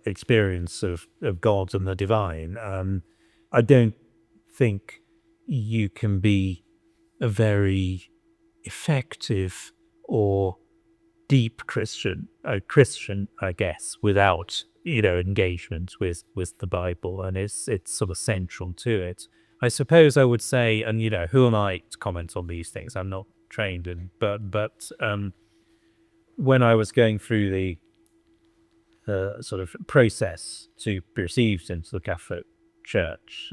experience of God and the divine. I don't think you can be a very effective or deep Christian, I guess, without engagement with the Bible, and it's sort of central to it. I suppose I would say, and who am I to comment on these things? I'm not trained in, but when I was going through the sort of process to be received into the Catholic Church,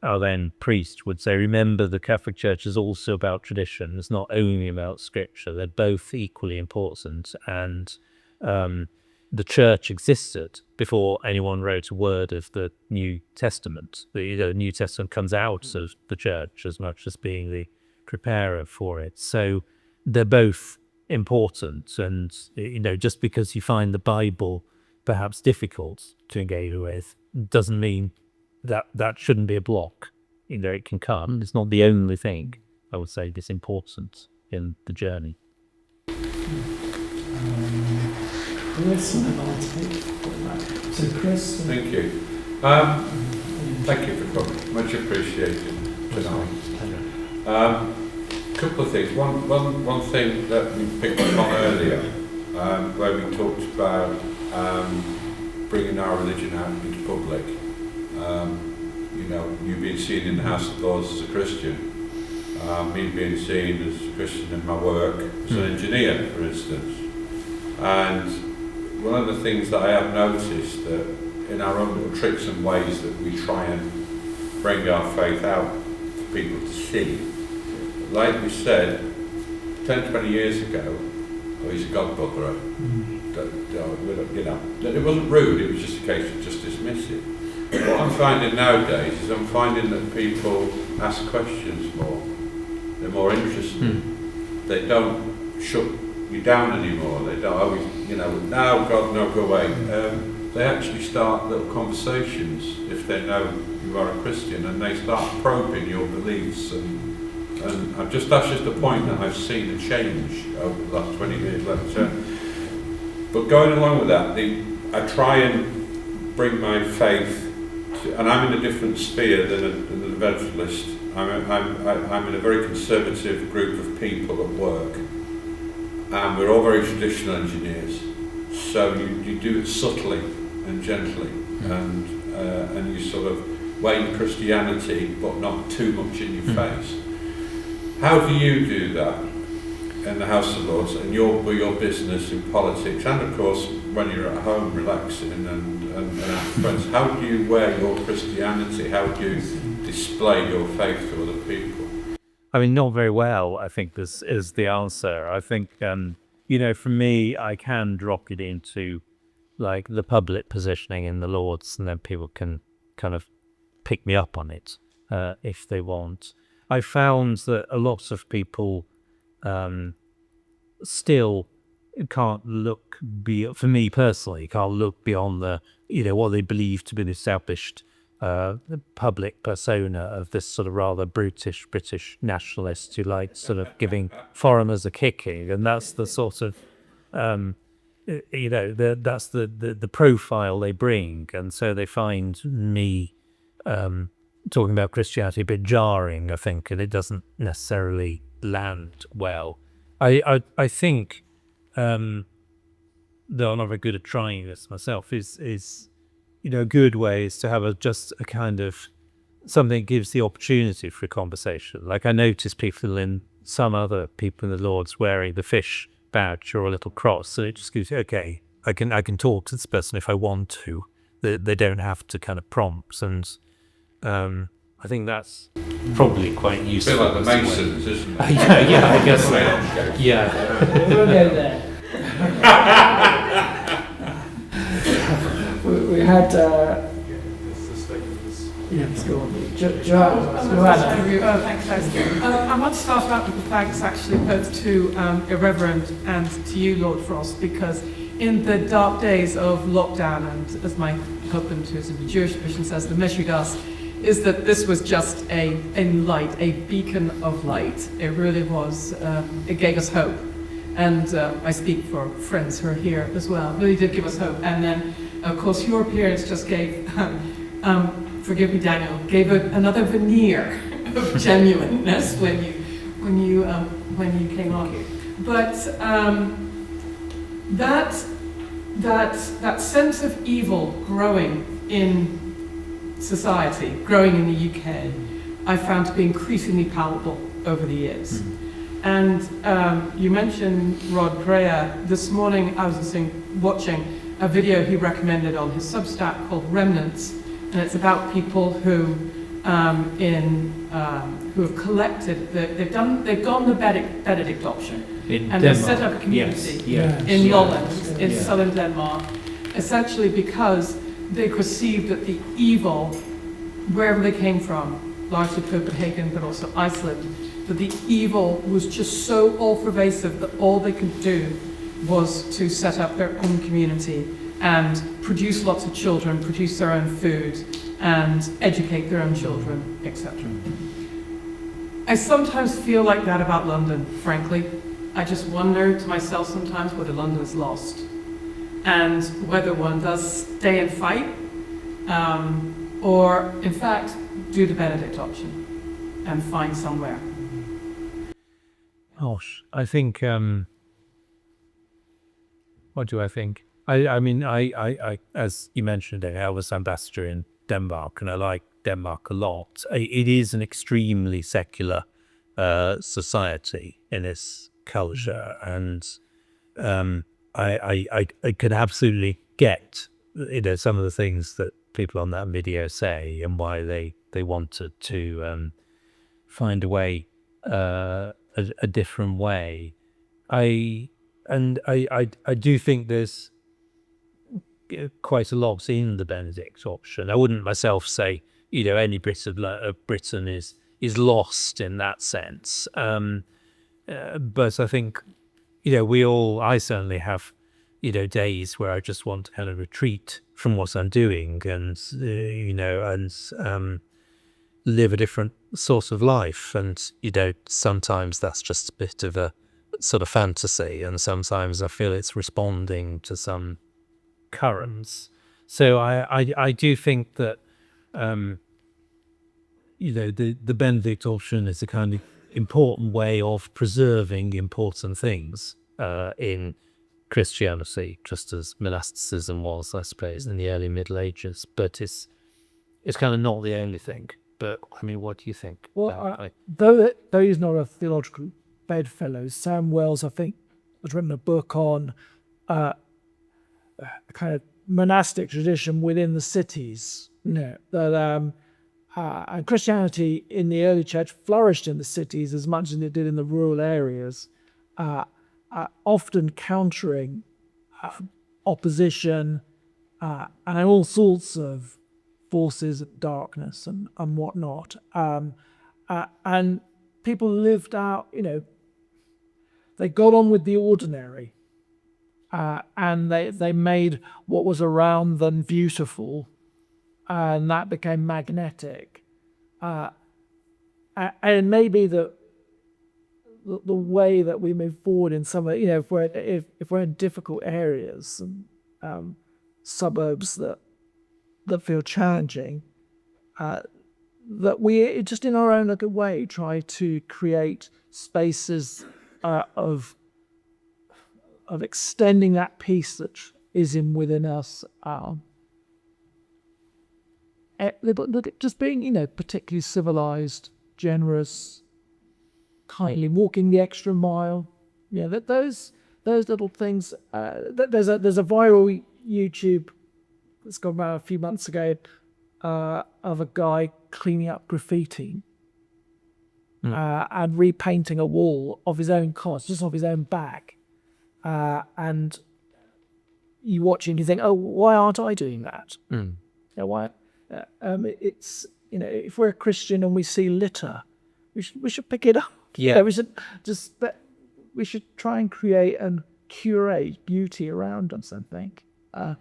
our then priest would say, remember, the Catholic Church is also about tradition. It's not only about scripture. They're both equally important, and the church existed before anyone wrote a word of the New Testament. The New Testament comes out of the church as much as being the preparer for it. So they're both important, and just because you find the Bible perhaps difficult to engage with doesn't mean that shouldn't be a block. It can come. It's not the only thing, I would say, that's important in the journey. Chris, and then I'll take that. So Chris. Thank you. Thank you for coming. Much appreciated tonight. Couple of things. One thing that we picked up on earlier, where we talked about bringing our religion out into public. You know, you being seen in the House of Lords as a Christian, me being seen as a Christian in my work as an engineer, for instance. And one of the things that I have noticed that in our own little tricks and ways that we try and bring our faith out for people to see. Like we said, 10, 20 years ago, oh, he's a God botherer. You know, it wasn't rude, it was just a case of just dismiss it. What I'm finding nowadays is I'm finding that people ask questions more. They're more interested. They don't shut you down anymore. They don't always, you know, no, God, no, go away. They actually start little conversations if they know you are a Christian, and they start probing your beliefs. And that's just a point that I've seen a change over the last 20 years. But going along with that, I try and bring my faith to, and I'm in a different sphere than an evangelist. I'm in a very conservative group of people at work, and we're all very traditional engineers. So you do it subtly and gently, and you sort of weigh Christianity, but not too much in your face. How do you do that in the House of Lords and your business in politics, and of course when you're at home relaxing and at friends? How do you wear your Christianity? How do you display your faith to other people? I mean, not very well, I think this is the answer. I think, you know, for me, I can drop it into like the public positioning in the Lords, and then people can kind of pick me up on it if they want. I found that a lot of people still can't look for me personally, can't look beyond the, you know, what they believe to be the established public persona of this sort of rather brutish British nationalist who likes sort of giving foreigners a kicking, and that's the sort of you know, that's the profile they bring, and so they find me talking about Christianity a bit jarring, I think, and it doesn't necessarily land well. I think, though I'm not very good at trying this myself, is you know, a good way is to have just a kind of something that gives the opportunity for a conversation. Like I notice some other people in the Lords wearing the fish badge or a little cross, so it just goes, okay, I can talk to this person if I want to. They don't have to kind of prompt, and I think that's probably quite useful. A bit like the Masons, isn't it? yeah, I guess so. Yeah. We'll go there. we had. Yeah, let's go on. Joanna. Thanks, guys. I want to start out with the thanks actually both to Irreverend and to you, Lord Frost, because in the dark days of lockdown, and as my husband, who's a Jewish Christian, says, the Meshugas, is that this was just a light, a beacon of light. It really was. It gave us hope. And I speak for friends who are here as well. It really did give us hope. And then, of course, your appearance just gave, forgive me, Daniel, gave another veneer of genuineness when you came on. But that sense of evil growing in society, growing in the UK, I found to be increasingly palpable over the years. And you mentioned Rod Greer. This morning I was watching a video he recommended on his Substack called Remnants, and it's about people who have collected, they've gone the Benedict option, and they've set up a community in Lolland, in southern Denmark, essentially because they perceived that the evil, wherever they came from, largely Copenhagen, but also Iceland, that the evil was just so all-pervasive that all they could do was to set up their own community and produce lots of children, produce their own food, and educate their own children, etc. I sometimes feel like that about London, frankly. I just wonder to myself sometimes whether London's lost. and whether one does stay and fight, or in fact do the Benedict option and find somewhere. Gosh, I think. What do I think? I mean, I, as you mentioned, I was ambassador in Denmark, and I like Denmark a lot. It is an extremely secular society in its culture, and I could absolutely get, some of the things that people on that video say and why they wanted to find a way, a different way. I do think there's quite a lot in the Benedict option. I wouldn't myself say, any bit of Britain is lost in that sense. But I think, I certainly have, days where I just want to kind of retreat from what I'm doing and, live a different sort of life. And, sometimes that's just a bit of a sort of fantasy, and sometimes I feel it's responding to some currents. So I do think that, the Benedict option is a kind of important way of preserving important things in Christianity, just as monasticism was, I suppose, in the early Middle Ages. But it's kind of not the only thing. But I mean, what do you think? Well, though he's not a theological bedfellow, Sam Wells, I think, has written a book on a kind of monastic tradition within the cities. That and Christianity in the early church flourished in the cities as much as it did in the rural areas, often countering opposition and all sorts of forces of darkness and whatnot. And people lived out, they got on with the ordinary, and they made what was around them beautiful, and that became magnetic. And maybe the way that we move forward in some, if we're in difficult areas and suburbs that feel challenging, that we just in our own way try to create spaces of extending that peace that is within us. Just being, particularly civilized, generous, kindly, walking the extra mile. That those little things. There's a viral YouTube that's gone around a few months ago of a guy cleaning up graffiti and repainting a wall of his own cost, just off his own back. And you watch him, you think, oh, why aren't I doing that? Why? It's, if we're a Christian and we see litter, we should pick it up. Yeah. We should try and create and curate beauty around us, I think. Who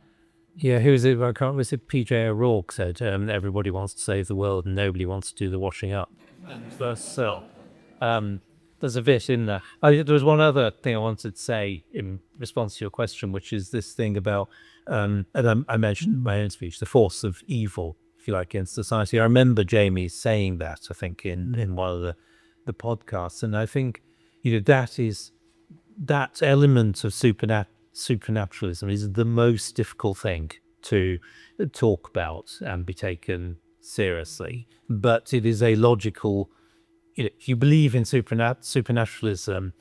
is it? I can't remember. Was it PJ O'Rourke said, everybody wants to save the world and nobody wants to do the washing up. So, there's a bit in there. There was one other thing I wanted to say in response to your question, which is this thing about, and I mentioned in my own speech, the force of evil, if you like, in society. I remember Jamie saying that, I think, in one of the podcasts. And I think, that element of supernaturalism is the most difficult thing to talk about and be taken seriously. But it is a logical, if you believe in supernaturalism,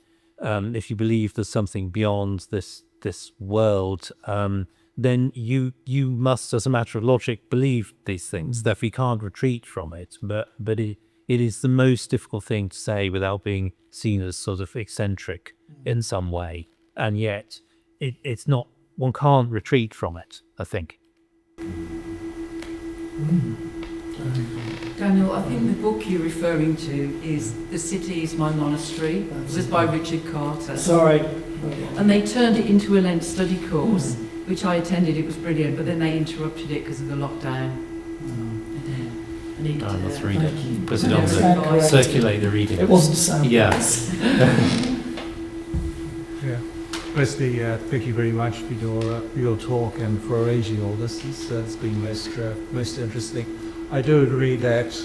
if you believe there's something beyond this world, then you must, as a matter of logic, believe these things, that we can't retreat from it. But it is the most difficult thing to say without being seen as sort of eccentric in some way. And yet, it's not, one can't retreat from it, I think. Daniel, I think the book you're referring to is The City is My Monastery. It was by Richard Carter. Sorry. And they turned it into a Lent study course, which I attended. It was brilliant, but then they interrupted it because of the lockdown. I need to let's read it. Put it on the circulate the reading. It wasn't Sam. Yes. Firstly, thank you very much for your talk and for arranging all this. It's been most interesting. I do agree that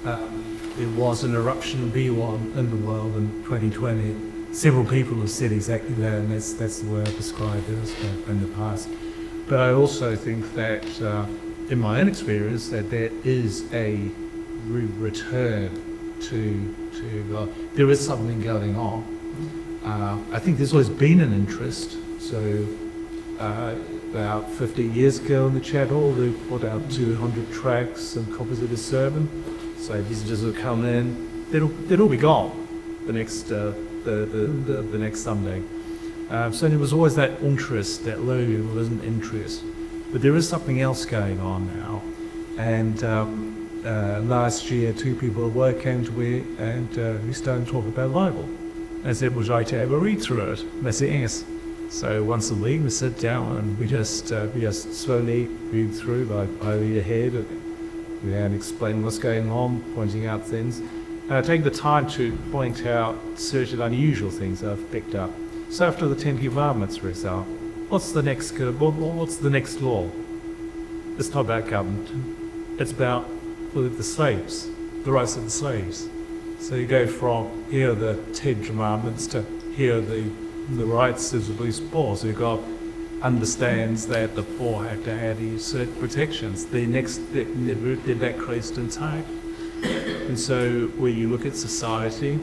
there was an eruption B1 in the world in 2020. Several people have said exactly that, and that's the way I've described it in the past. But I also think that, in my own experience, that there is a return to God. There is something going on. I think there's always been an interest. So about 15 years ago in the channel, they put out 200 tracks and copies of the sermon. So visitors would come in, they'd all be gone the next the next Sunday. So there was always that interest, that low wasn't interest. But there is something else going on now. And last year, 2 people at work came to me and we started to talk about the Bible. I said, would you like to have a read through it? And they said, yes. So once a week we sit down and we just slowly read through, I read ahead, and explain what's going on, pointing out things. Take the time to point out certain unusual things I've picked up. So after the 10 Commandments, for example, what's the next law? It's not about government. It's about the slaves, the rights of the slaves. So you go from here are the 10 Commandments to here are the rights of the poor. So God understands that the poor have to have these certain protections. They're that creates intact. And so when you look at society,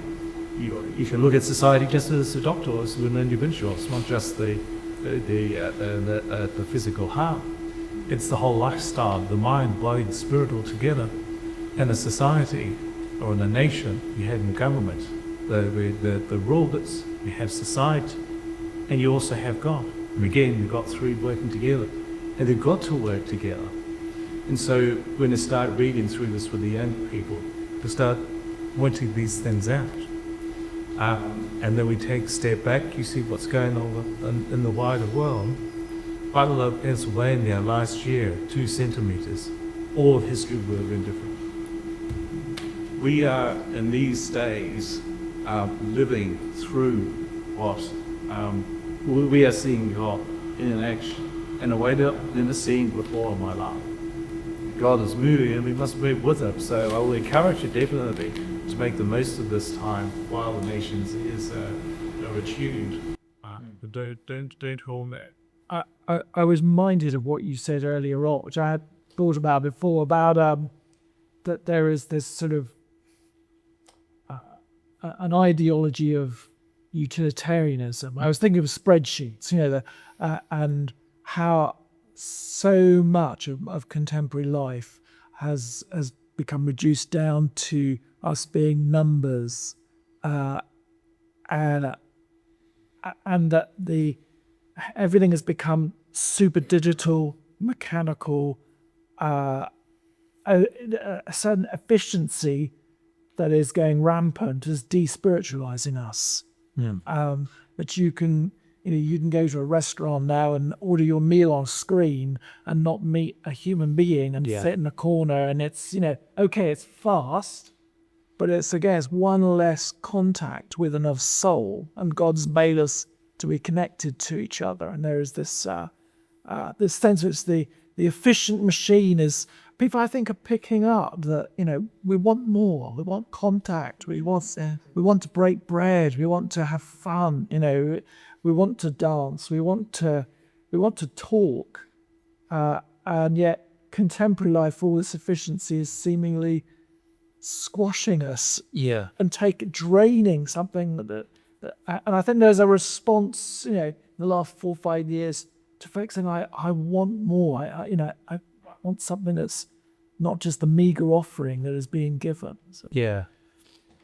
you can look at society just as a doctor, as an individual. It's not just the physical harm. It's the whole lifestyle, the mind, body, the spirit all together. And a society or in a nation, you have a government, the rulers, you have society, and you also have God. And again, you've got 3 working together, and they've got to work together. And so when I start reading through this with the young people, they start pointing these things out. And then we take a step back, you see what's going on in the wider world. Buffalo, Pennsylvania, last year, 2 centimeters. All of history would have been different. We are, in these days, living through what we are seeing God in action in a way that I've never seen before in my life. God is moving and we must move with him. So I will encourage you definitely to make the most of this time while the nations is attuned. Don't hold that. I was minded of what you said earlier on, which I had thought about before, about that there is this sort of an ideology of utilitarianism. I was thinking of spreadsheets, and how so much of contemporary life has become reduced down to us being numbers, and that everything has become super digital, mechanical, a certain efficiency that is going rampant is despiritualizing us. But you can go to a restaurant now and order your meal on screen and not meet a human being and sit in a corner, and it's okay, it's fast, but it's one less contact with another soul, and God's made us to be connected to each other. And there is this this sense which the efficient machine is. People, I think, are picking up that we want more. We want contact. We want to break bread. We want to have fun. We want to dance. We want to talk. And yet, contemporary life, all this efficiency is seemingly squashing us. Yeah. And draining something that. And I think there's a response, in the last 4 or 5 years, to folks saying, I want more. I want something that's not just the meager offering that is being given. So. Yeah,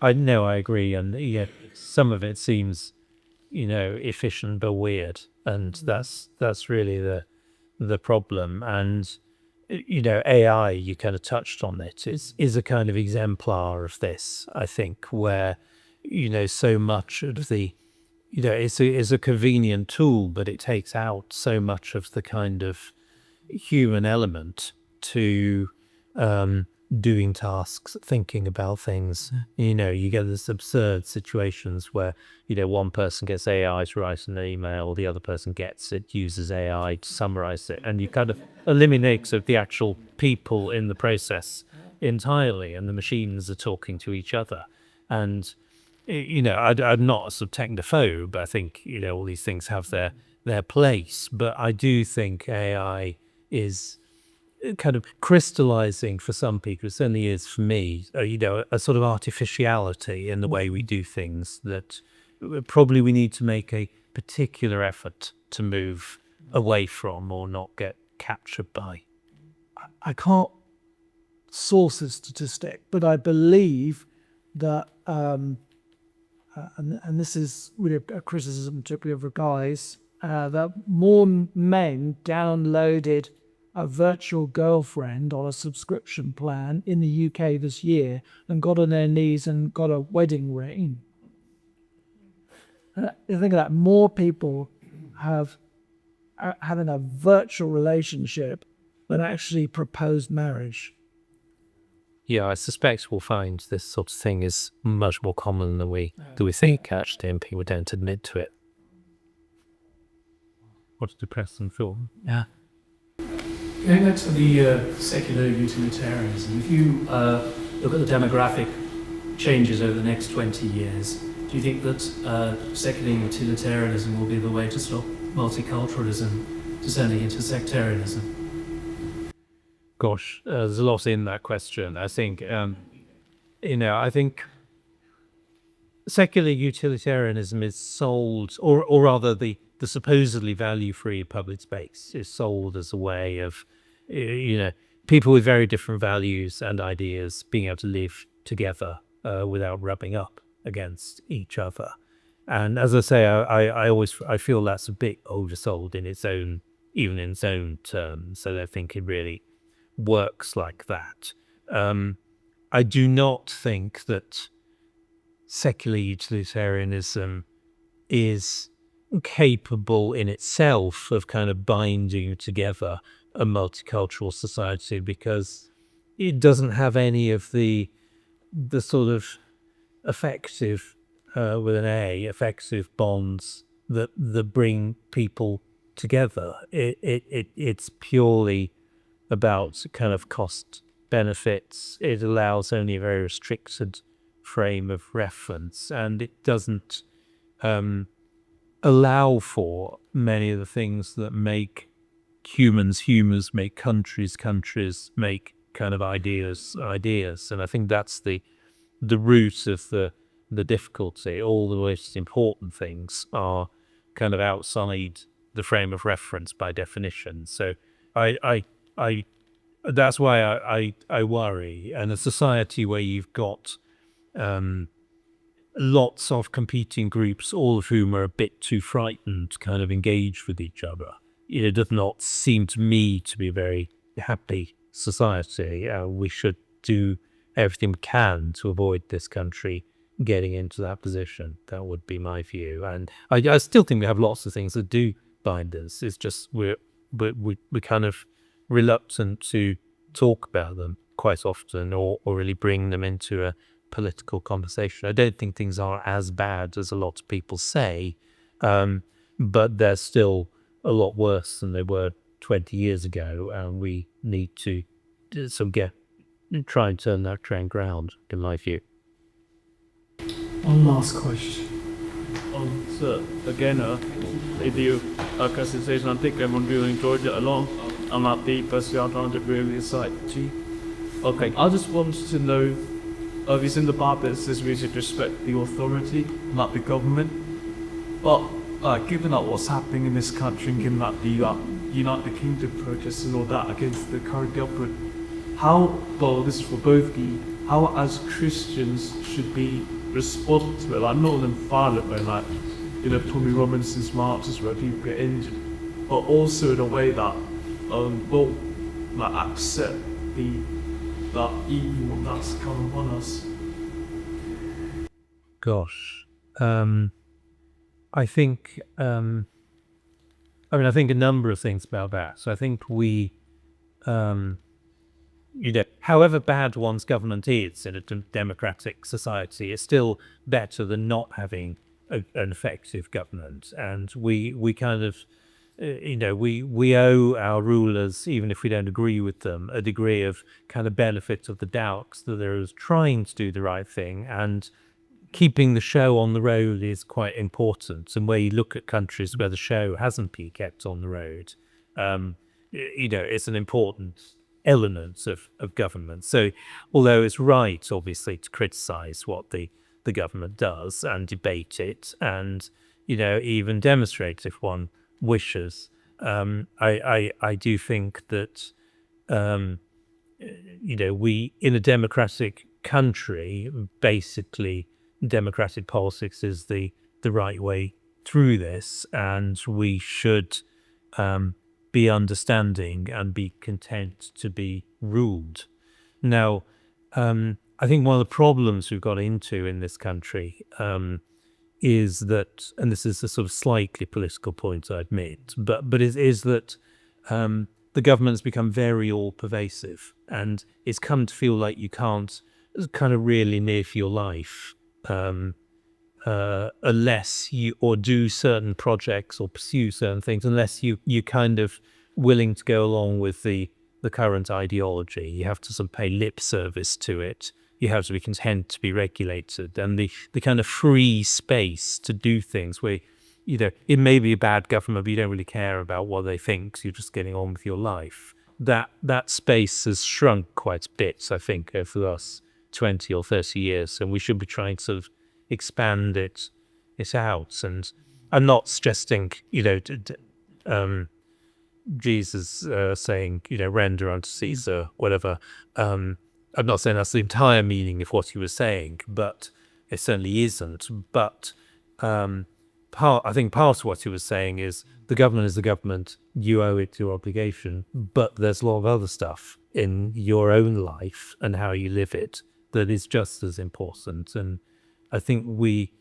I agree, and some of it seems, efficient but weird, and that's really the problem. And AI, you kind of touched on it, is a kind of exemplar of this, I think, where so much of the it's a convenient tool, but it takes out so much of the kind of human element to doing tasks, thinking about things. You know, you get this absurd situations where, you know, one person gets AI to write an email, the other person gets it, uses AI to summarize it, and you kind of eliminate sort of the actual people in the process entirely, and the machines are talking to each other. And you know, I'm not a sort of technophobe. I think, you know, all these things have their place, but I do think AI is kind of crystallizing for some people. It certainly is for me. You know, a sort of artificiality in the way we do things that probably we need to make a particular effort to move away from or not get captured by. I can't source a statistic, but I believe that, and this is really a criticism particularly of the guys, that more men downloaded a virtual girlfriend on a subscription plan in the UK this year and got on their knees and got a wedding ring. You think of that, more people have having a virtual relationship than actually proposed marriage. Yeah, I suspect we'll find this sort of thing is much more common than we think, actually, and people don't admit to it. What a depressing film. Yeah. Going back to the secular utilitarianism, if you look at the demographic changes over the next 20 years, do you think that secular utilitarianism will be the way to stop multiculturalism descending into sectarianism? Gosh, there's a lot in that question. I think, you know, I think secular utilitarianism is sold, or rather the supposedly value-free public space is sold as a way of, you know, people with very different values and ideas being able to live together without rubbing up against each other. And as I say, I feel that's a bit oversold in its own, even in its own terms. So I think it really works like that. I do not think that secular utilitarianism is capable in itself of kind of binding together a multicultural society, because it doesn't have any of the sort of effective with an A, effective bonds that bring people together. It's purely about kind of cost benefits. It allows only a very restricted frame of reference, and it doesn't allow for many of the things that make humans, make countries, make kind of ideas. And I think that's the root of the difficulty. All the most important things are kind of outside the frame of reference by definition. So I that's why I worry. And a society where you've got lots of competing groups, all of whom are a bit too frightened to kind of engage with each other, it does not seem to me to be a very happy society. We should do everything we can to avoid this country getting into that position. That would be my view. And I still think we have lots of things that do bind us. It's just we're kind of reluctant to talk about them quite often, or really bring them into a political conversation. I don't think things are as bad as a lot of people say, but they're still a lot worse than they were 20 years ago, and we need to try and turn that trend round, in my view. One last question. So again, with you, conversation, I think everyone really enjoyed it a lot. I'm not the person I don't really excite. Okay, I just wanted to know, obviously in the Bible it says we should respect the authority, not the government. But given that what's happening in this country, and given that the United Kingdom protests and all that against the current government, well, this is for both of you, how as Christians should be respond to it? Like, not in a violent way, like, you know, Tommy Robinson's marches where people get injured, but also in a way that will like accept that evil that's come upon us. Gosh, I think I think a number of things about that. So I think we however bad one's government is in a democratic society, it's still better than not having an effective government. And we kind of, we owe our rulers, even if we don't agree with them, a degree of kind of benefit of the doubt that they're trying to do the right thing, and keeping the show on the road is quite important. And where you look at countries where the show hasn't been kept on the road, it's an important element of government. So although it's right, obviously, to criticize what the government does and debate it and, even demonstrate if one wishes, I do think that, we, in a democratic country, basically, democratic politics is the right way through this, and we should be understanding and be content to be ruled. Now, I think one of the problems we've got into in this country is that, and this is a sort of slightly political point, I admit, but is that the government has become very all-pervasive, and it's come to feel like you can't kind of really live your life unless you or do certain projects or pursue certain things, unless you kind of willing to go along with the current ideology. You have to sort of pay lip service to it. You have to be content to be regulated, and the kind of free space to do things where, it may be a bad government, but you don't really care about what they think, so you're just getting on with your life. That space has shrunk quite a bit, I think, over the last 20 or 30 years, and we should be trying to sort of expand it out. And I'm not suggesting, Jesus saying, render unto Caesar, whatever. I'm not saying that's the entire meaning of what he was saying, but it certainly isn't. But I think part of what he was saying is the government is the government, you owe it your obligation, but there's a lot of other stuff in your own life and how you live it that is just as important. And I think we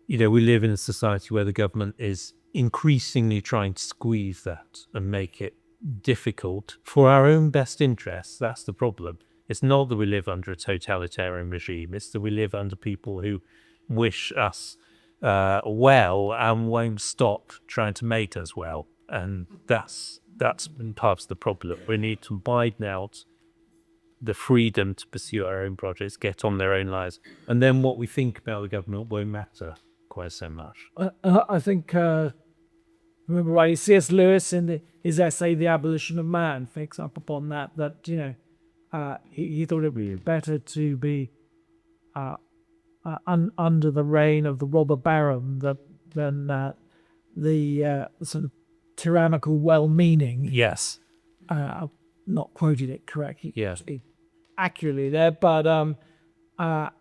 live in a society where the government is increasingly trying to squeeze that and make it difficult for our own best interests. That's the problem. It's not that we live under a totalitarian regime, it's that we live under people who wish us well and won't stop trying to make us well. And that's part of the problem. We need to widen out the freedom to pursue our own projects, get on their own lives, and then what we think about the government won't matter quite so much. I think, remember right, C.S. Lewis in his essay *The Abolition of Man* picks up upon that he thought it would be better to be under the reign of the robber baron than the sort of tyrannical well-meaning. Yes. I've not quoted it correctly. Yes. Accurately there, but I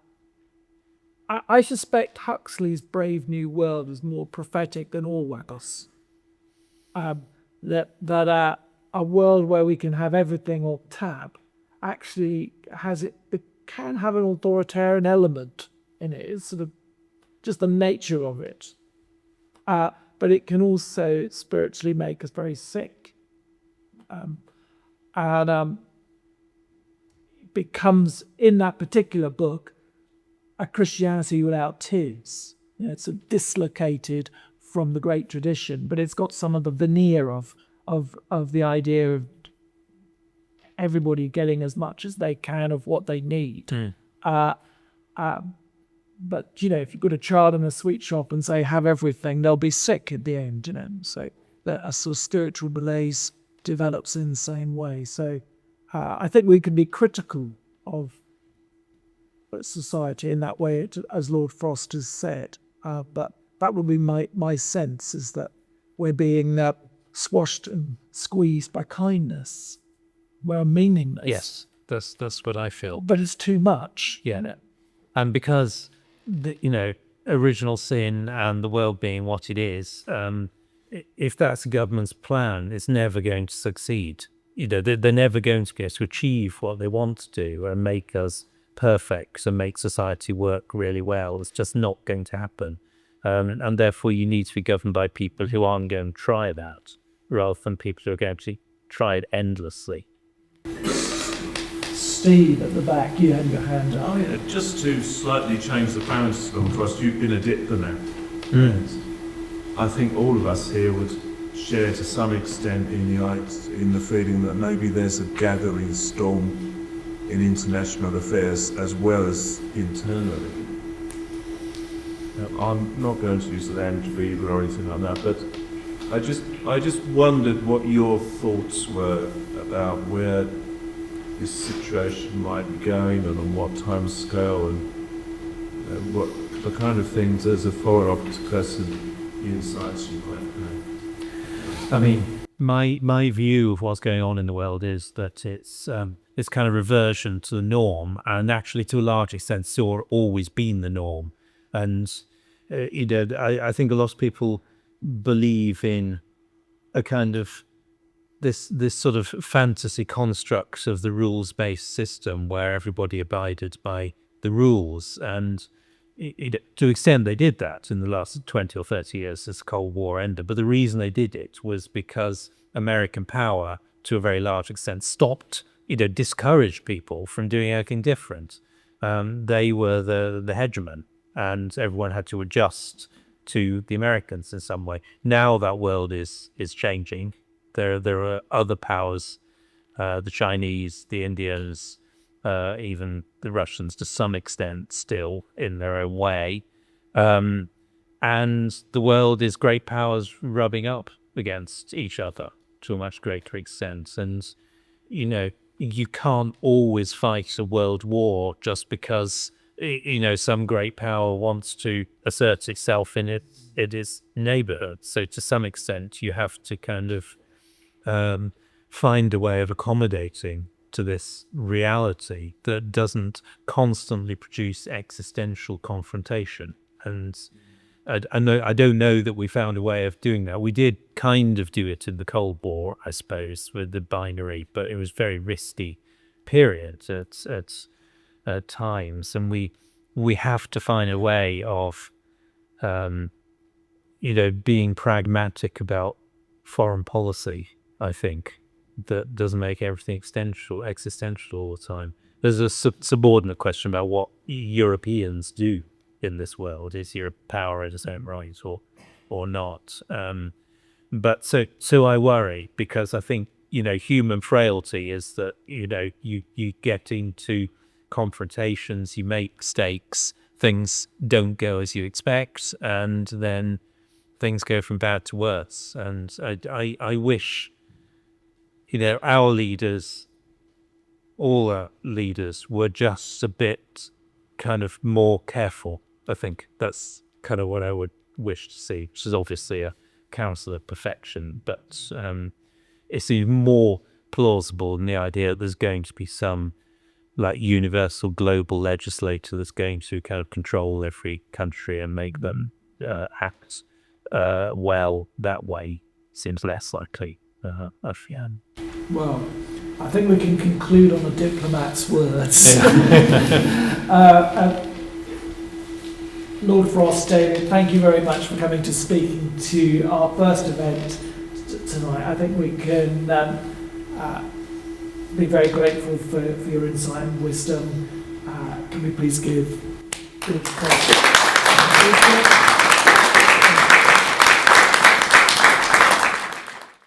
suspect Huxley's Brave New World is more prophetic than Orwell's. That a world where we can have everything on tap actually it can have an authoritarian element in it. It's sort of just the nature of it. But it can also spiritually make us very sick. Becomes, in that particular book, a Christianity without tears. It's sort of dislocated from the great tradition, but it's got some of the veneer of the idea of everybody getting as much as they can of what they need. But if you go to a child in a sweet shop and say have everything, they'll be sick at the end. So that a sort of spiritual malaise develops in the same way. So I think we can be critical of society in that way, as Lord Frost has said. But that would be my sense, is that we're being squashed and squeezed by kindness. We're meaningless. Yes, that's what I feel. But it's too much. Yeah. And because, original sin and the world being what it is, if that's the government's plan, it's never going to succeed. They're never going to get to achieve what they want to do and make us perfect and make society work really well. It's just not going to happen. And therefore you need to be governed by people who aren't going to try that, rather than people who are going to try it endlessly. Steve at the back, you had your hand up. Oh, yeah, just to slightly change the balance for us, you've been a diplomat. I think all of us here would share to some extent in the feeling that maybe there's a gathering storm in international affairs as well as internally. Now, I'm not going to use land fever or anything like that, but I just wondered what your thoughts were about where this situation might be going and on what time scale and what the kind of things as a foreign object person, the insights you might have. I mean, my view of what's going on in the world is that it's this kind of reversion to the norm, and actually to a large extent still always been the norm. And I think a lot of people believe in a kind of this sort of fantasy construct of the rules-based system where everybody abided by the rules, and to an extent they did that in the last 20 or 30 years as the Cold War ended. But the reason they did it was because American power, to a very large extent, stopped, discouraged people from doing anything different. They were the hegemon, and everyone had to adjust to the Americans in some way. Now that world is changing. There are other powers, the Chinese, the Indians, even the Russians to some extent still in their own way. And the world is great powers rubbing up against each other to a much greater extent. And, you can't always fight a world war just because, some great power wants to assert itself in its neighborhood. So to some extent, you have to kind of find a way of accommodating to this reality that doesn't constantly produce existential confrontation. And I don't know that we found a way of doing that. We did kind of do it in the Cold War, I suppose, with the binary, but it was very risky period at times, and we have to find a way of being pragmatic about foreign policy, I think, that doesn't make everything existential all the time. There's a subordinate question about what Europeans do in this world. Is Europe power in its own right or not? But so I worry, because I think, human frailty is that, you get into confrontations, you make mistakes, things don't go as you expect, and then things go from bad to worse. And I wish, our leaders, all our leaders, were just a bit kind of more careful. I think that's kind of what I would wish to see, which is obviously a counsel of perfection, but it's even more plausible in the idea that there's going to be some universal global legislator that's going to kind of control every country and make them act well that way. Seems less likely. Well, I think we can conclude on the diplomat's words. Lord Frost, David, thank you very much for coming to speaking to our first event tonight. I think we can be very grateful for your insight and wisdom. Can we please give good